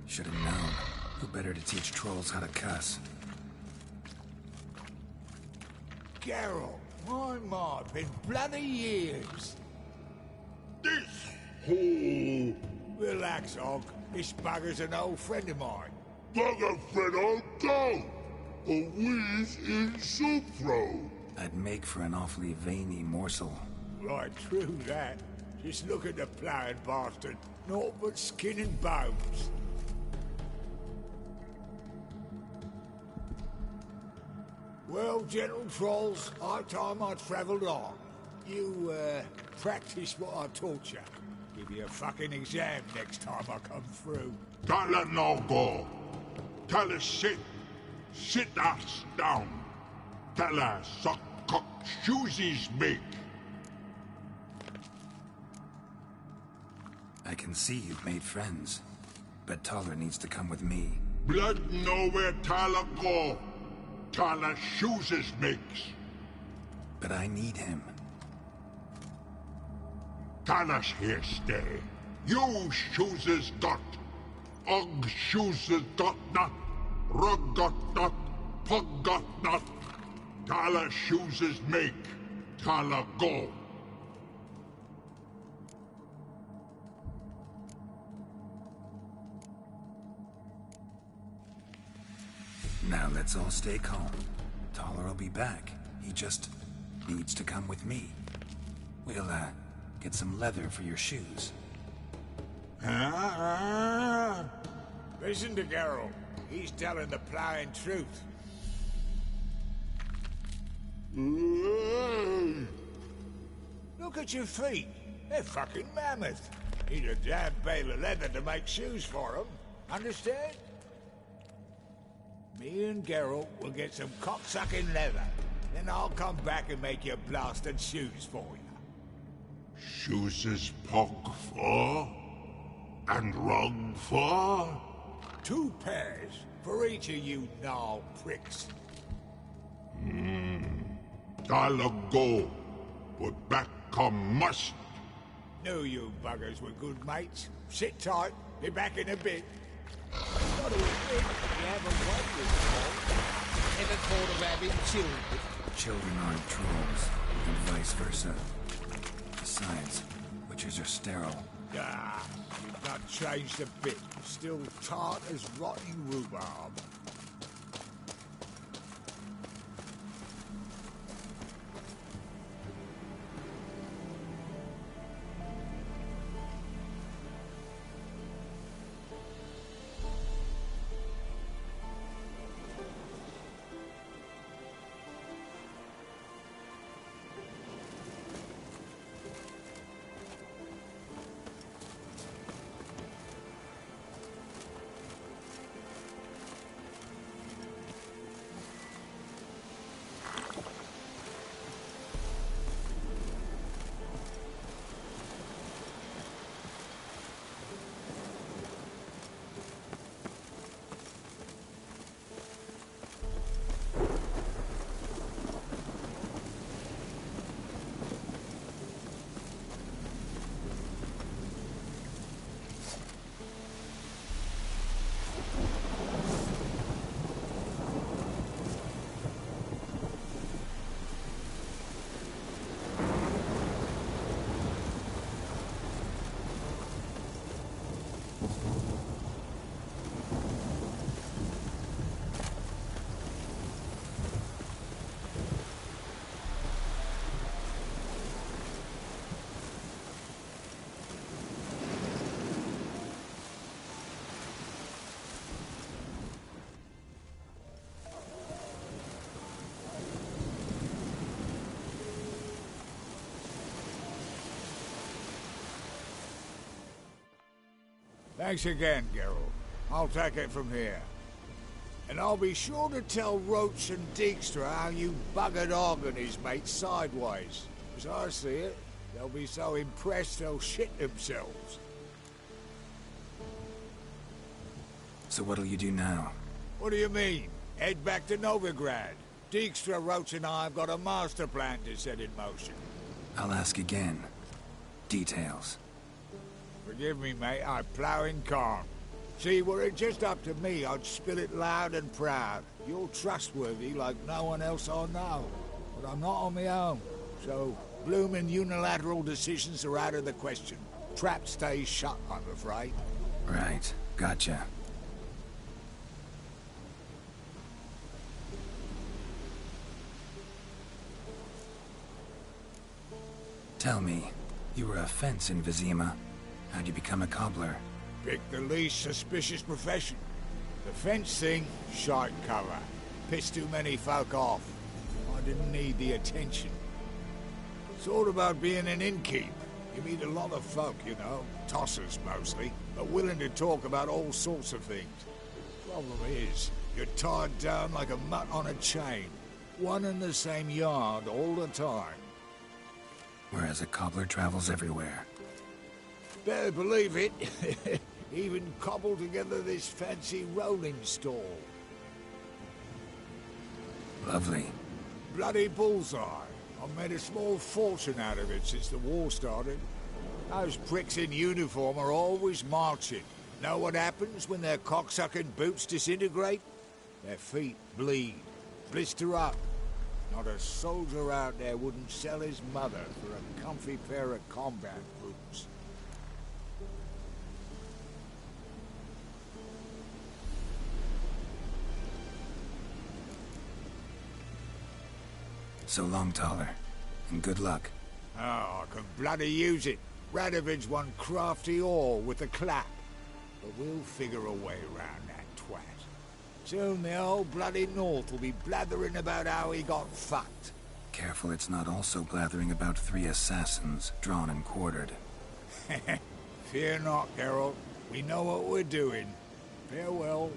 Should have known. Who better to teach trolls how to cuss? Geralt, my, been bloody years. This hole. Relax, Og. This bugger's an old friend of mine. Bugger friend old dog. A wheeze in soup throw. I'd make for an awfully veiny morsel. Right, true that. Just look at the ploughing bastard. Naught but skin and bones. Well, gentle trolls, high time I travelled on. You, practice what I taught you. Give you a fucking exam next time I come through. Don't let no go. Tell her sit. Sit ass down. Tell her suck cock shoesies make. I can see you've made friends. But Taller needs to come with me. Blood nowhere Taller go. Taller shoeses makes. But I need him. Taller's here stay. You shoeses got. Og shoeses got not. Rug got not. Pug got not. Taller shoeses make. Taller go. Now let's all stay calm. Taller will be back. He just needs to come with me. We'll, get some leather for your shoes. Listen to Geralt. He's telling the ploughing truth. Look at your feet. They're fucking mammoth. Need a damn bale of leather to make shoes for them. Understand? Me and Geralt will get some cocksucking leather. Then I'll come back and make your blasted shoes for you. Shoeses pog for? And rug for? 2 pairs for each of you gnarl pricks. Taller go. But back come must. Knew you buggers were good mates. Sit tight. Be back in a bit. Gotta admit, you have a wondrous fault. Never thought of having children. Children aren't trolls, and vice versa. Besides, witches are sterile. Ah, you've not changed a bit. Still tart as rotting rhubarb. Thanks again, Geralt. I'll take it from here. And I'll be sure to tell Roach and Dijkstra how you buggered Og and his mates sideways. As I see it, they'll be so impressed they'll shit themselves. So what'll you do now? What do you mean? Head back to Novigrad. Dijkstra, Roach and I have got a master plan to set in motion. I'll ask again. Details. Forgive me, mate, I plough in calm. See, were it just up to me, I'd spill it loud and proud. You're trustworthy like no one else I know. But I'm not on my own. So, bloomin' unilateral decisions are out of the question. Trap stays shut, I'm afraid. Right. Gotcha. Tell me, you were a fence in Vizima. How'd you become a cobbler? Pick the least suspicious profession. The fence thing, shite cover. Pissed too many folk off. I didn't need the attention. It's all about being an innkeep. You meet a lot of folk, you know, tossers mostly, but willing to talk about all sorts of things. Problem is, you're tied down like a mutt on a chain. One and the same yard all the time. Whereas a cobbler travels everywhere. Better believe it. Even cobbled together this fancy rolling stall. Lovely. Bloody bullseye. I've made a small fortune out of it since the war started. Those pricks in uniform are always marching. Know what happens when their cocksucking boots disintegrate? Their feet bleed, blister up. Not a soldier out there wouldn't sell his mother for a comfy pair of combat boots. So long, Taller. And good luck. Oh, I can bloody use it. Radovid's one crafty ore with a clap. But we'll figure a way around that twat. Soon the whole bloody North will be blathering about how he got fucked. Careful it's not also blathering about 3 assassins, drawn and quartered. Fear not, Geralt. We know what we're doing. Farewell.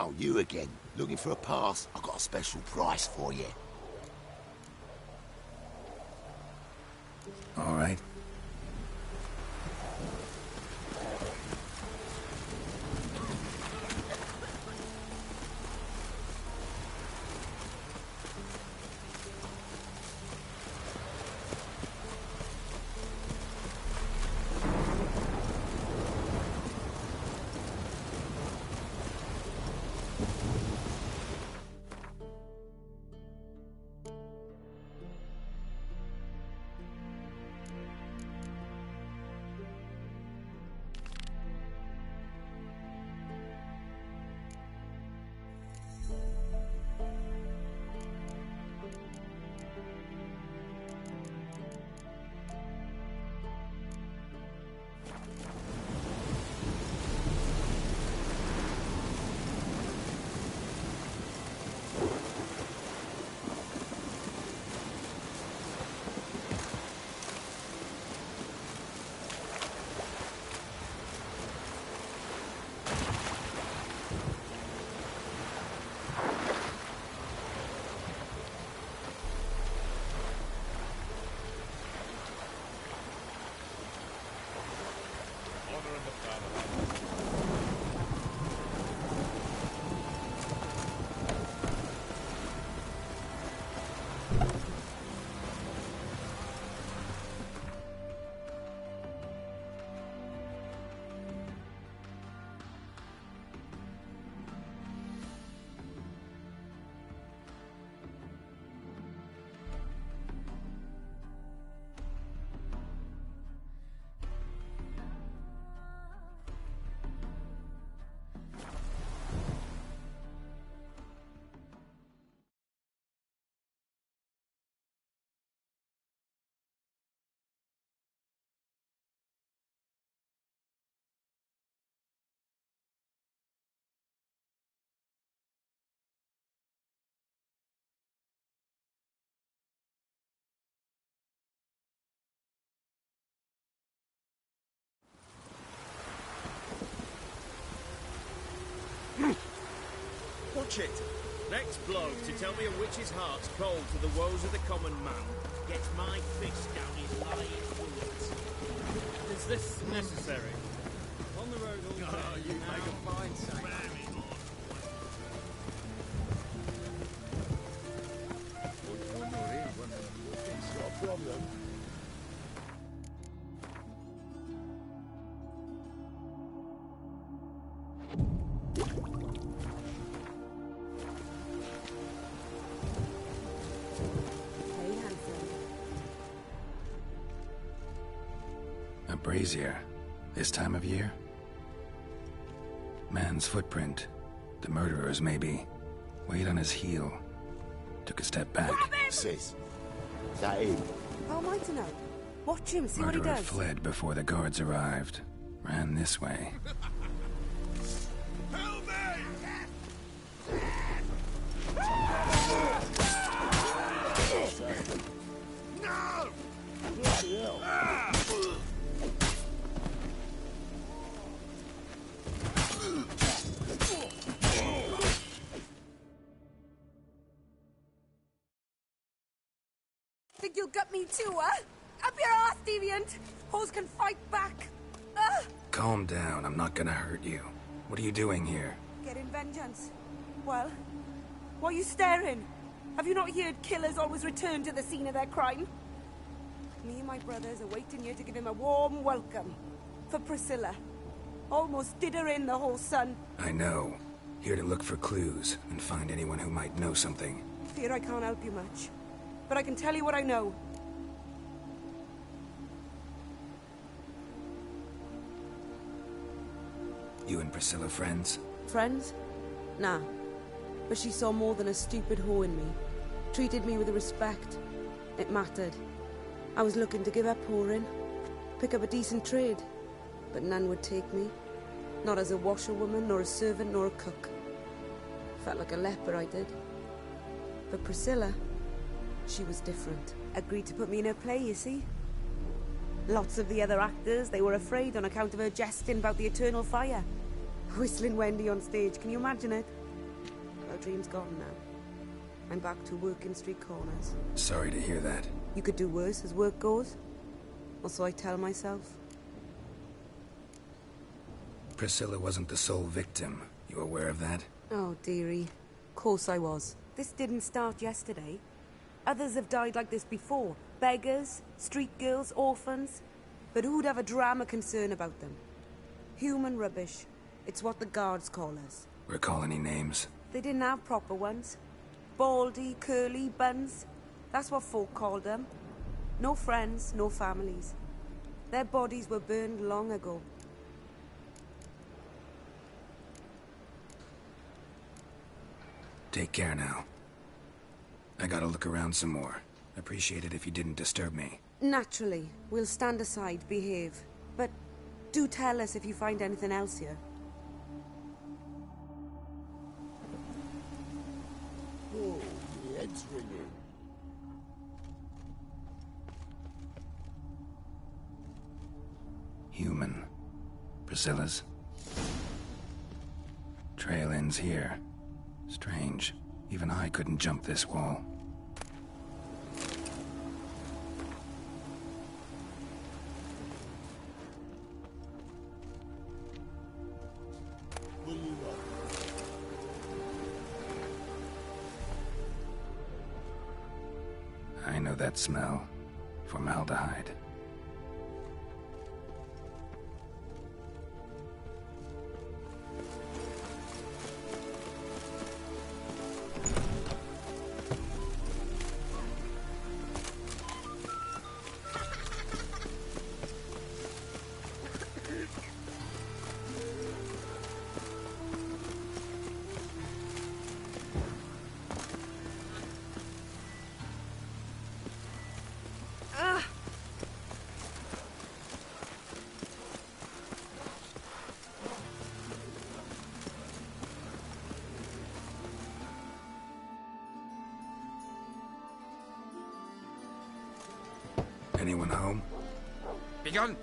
Oh, you again. Looking for a pass? I've got a special price for you. All right. Watch it. Next bloke to tell me a witch's heart's cold to the woes of the common man gets my fist down his lying bullets. Is this necessary? On the road all day. Oh, you make a fine sight. A brazier. This time of year? Man's footprint. The murderer's maybe. Weight on his heel. Took a step back. Sis, is that him? How am I to know? Watch him, see Murderer what he does. fled before the guards arrived. Ran this way. Think you'll gut me too, huh? Up your ass, deviant! Hoes can fight back! Calm down, I'm not gonna hurt you. What are you doing here? Getting vengeance. Well, why are you staring? Have you not heard killers always return to the scene of their crime? Me and my brothers are waiting here to give him a warm welcome. For Priscilla. Almost did her in, the whole son. I know. Here to look for clues and find anyone who might know something. Fear I can't help you much. But I can tell you what I know. You and Priscilla friends? Friends? Nah. But she saw more than a stupid whore in me. Treated me with respect. It mattered. I was looking to give up whoring. Pick up a decent trade. But none would take me. Not as a washerwoman, nor a servant, nor a cook. Felt like a leper, I did. But Priscilla, she was different. Agreed to put me in her play, you see? Lots of the other actors, they were afraid on account of her jesting about the eternal fire. Whistling Wendy on stage, can you imagine it? dream's gone now. I'm back to working street corners. Sorry to hear that. You could do worse as work goes. Or so I tell myself. Priscilla wasn't the sole victim. You aware of that? Oh, dearie. Of course I was. This didn't start yesterday. Others have died like this before. Beggars, street girls, orphans. But who'd have a drama concern about them? Human rubbish. It's what the guards call us. Recall any names? They didn't have proper ones. Baldy, curly, buns. That's what folk called them. No friends, no families. Their bodies were burned long ago. Take care now. I gotta look around some more. Appreciate it if you didn't disturb me. Naturally. We'll stand aside, behave. But do tell us if you find anything else here. Oh, the head's ringing. Human. Priscilla's. Trail ends here. Strange. Even I couldn't jump this wall. Will you not? I know that smell. Formaldehyde. Anyone home? Begone,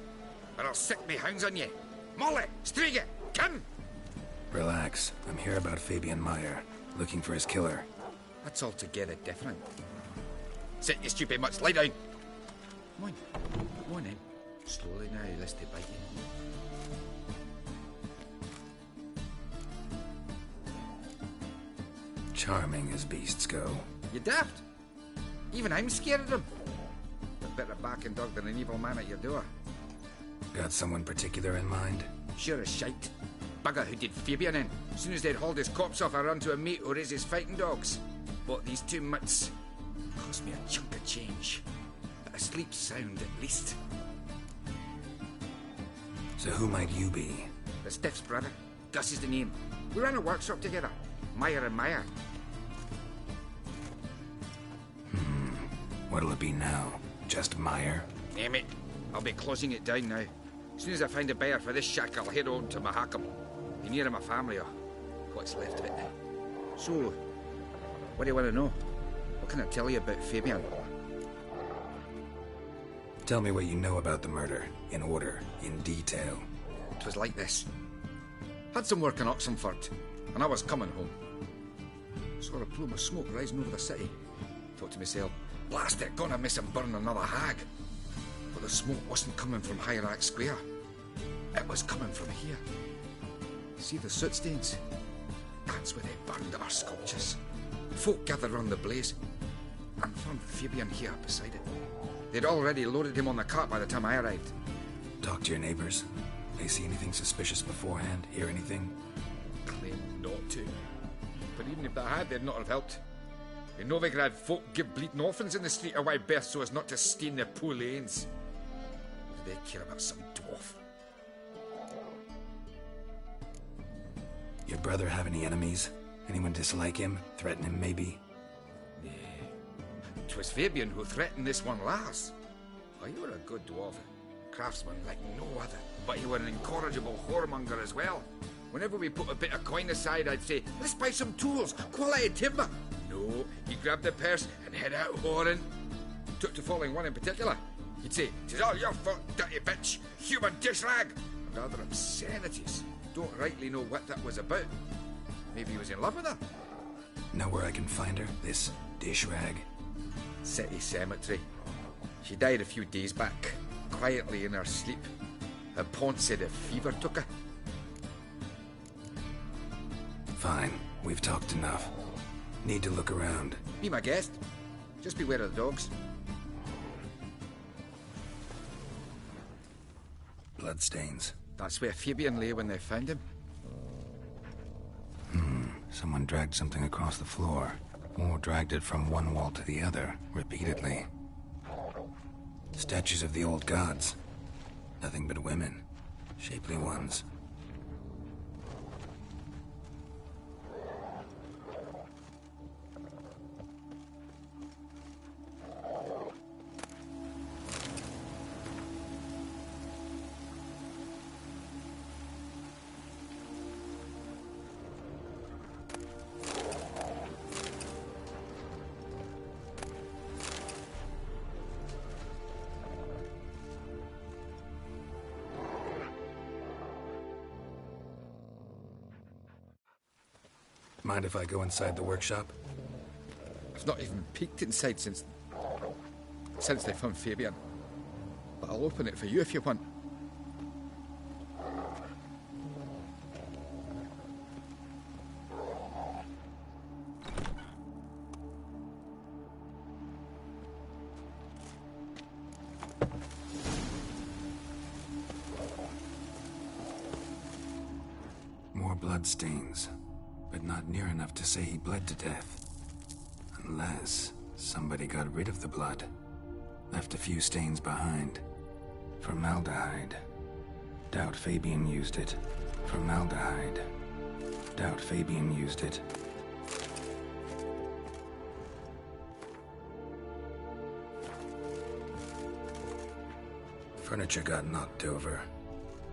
or I'll set me hounds on you. Molly, Striga, come! Relax. I'm here about Fabian Meyer, looking for his killer. That's altogether different. Sit, you stupid mutts, lie down. Come on in. Slowly now, lest they bite you. Charming as beasts go. You daft? Even I'm scared of them. A better barking dog than an evil man at your door. Got someone particular in mind? Sure as shite. Bugger who did Fabian in. As soon as they'd hauled his corpse off, I run to a mate who raises fighting dogs. Bought these 2 mutts. Cost me a chunk of change. But I sleep sound at least. So who might you be? The Stiff's brother. Gus is the name. We ran a workshop together. Meyer and Meyer. What'll it be now? Just Meyer? Name it. I'll be closing it down now. As soon as I find a buyer for this shack, I'll head on to Mahakam. Be near my family or what's left of it. So, what do you want to know? What can I tell you about Fabian? Tell me what you know about the murder, in order, in detail. It was like this. Had some work in Oxenford, and I was coming home. Saw a plume of smoke rising over the city. Thought to myself, blast it, gonna miss and burn another hag. But the smoke wasn't coming from Hierarch Square. It was coming from here. See the soot stains? That's where they burned our sculptures. Folk gathered round the blaze, and found Fabian here beside it. They'd already loaded him on the cart by the time I arrived. Talk to your neighbors. They see anything suspicious beforehand? Hear anything? Claimed not to. But even if they had, they'd not have helped. In Novigrad, folk give bleeding orphans in the street a wide berth so as not to stain their poor lanes. What do they care about some dwarf? Your brother have any enemies? Anyone dislike him? Threaten him, maybe? Nay. 'Twas Fabian who threatened this one last. Oh, you were a good dwarf. Craftsman like no other. But you were an incorrigible whoremonger as well. Whenever we put a bit of coin aside, I'd say, let's buy some tools, quality timber. No, he grabbed the purse and head out whoring. Took to following one in particular. He'd say, 'tis all your fault, dirty bitch, human dish rag, and other obscenities. Don't rightly know what that was about. Maybe he was in love with her. Know where I can find her? This dish rag? City cemetery. She died a few days back, quietly in her sleep. Her pawn said a fever took her. Fine. We've talked enough. Need to look around. Be my guest. Just beware of the dogs. Bloodstains. That's where Fabian lay when they found him. Someone dragged something across the floor. Or dragged it from one wall to the other, repeatedly. Statues of the old gods. Nothing but women. Shapely ones. Mind if I go inside the workshop? I've not even peeked inside since they found Fabian. But I'll open it for you if you want. More bloodstains. But not near enough to say he bled to death. Unless somebody got rid of the blood. Left a few stains behind. Formaldehyde. Doubt Fabian used it. Formaldehyde. Doubt Fabian used it. Furniture got knocked over.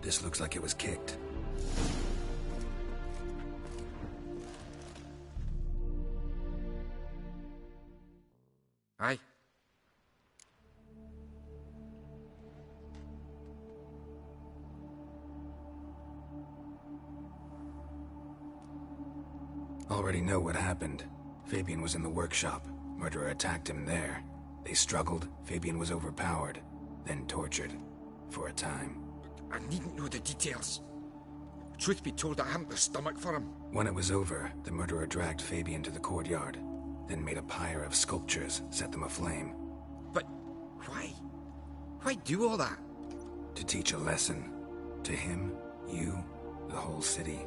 This looks like it was kicked. Aye. Already know what happened. Fabian was in the workshop. Murderer attacked him there. They struggled. Fabian was overpowered, then tortured. For a time. I needn't know the details. Truth be told, I hadn't the stomach for him. When it was over, the murderer dragged Fabian to the courtyard, then made a pyre of sculptures, set them aflame. But why? Why do all that? To teach a lesson. To him, you, the whole city.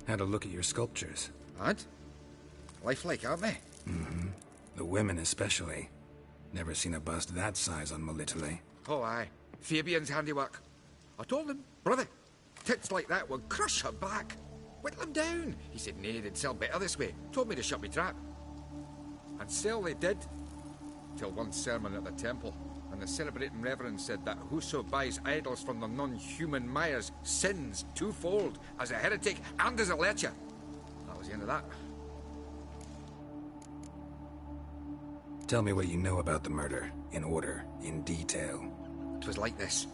Had a look at your sculptures. And? Lifelike, aren't they? Mm-hmm. The women especially. Never seen a bust that size on Melitele. Oh, aye. Fabian's handiwork. I told him, brother, tits like that would crush her back. Whittle them down. He said, nay, they'd sell better this way. Told me to shut me trap. And sell they did. Till one sermon at the temple, and the celebrating reverend said that whoso buys idols from the non-human Mayas sins twofold, as a heretic and as a lecher. That was the end of that. Tell me what you know about the murder, in order, in detail. It was like this.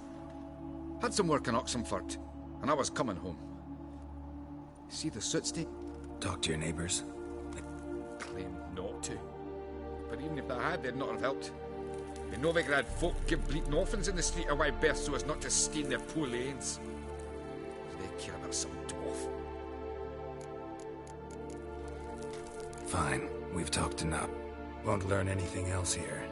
Had some work in Oxenford, and I was coming home. See the soot stain? Talk to your neighbors? Claimed not to. But even if they had, they'd not have helped. The Novigrad folk give bleating orphans in the street a wide berth so as not to stain their poor lanes. They care about some dwarf. Fine, we've talked enough. Won't learn anything else here.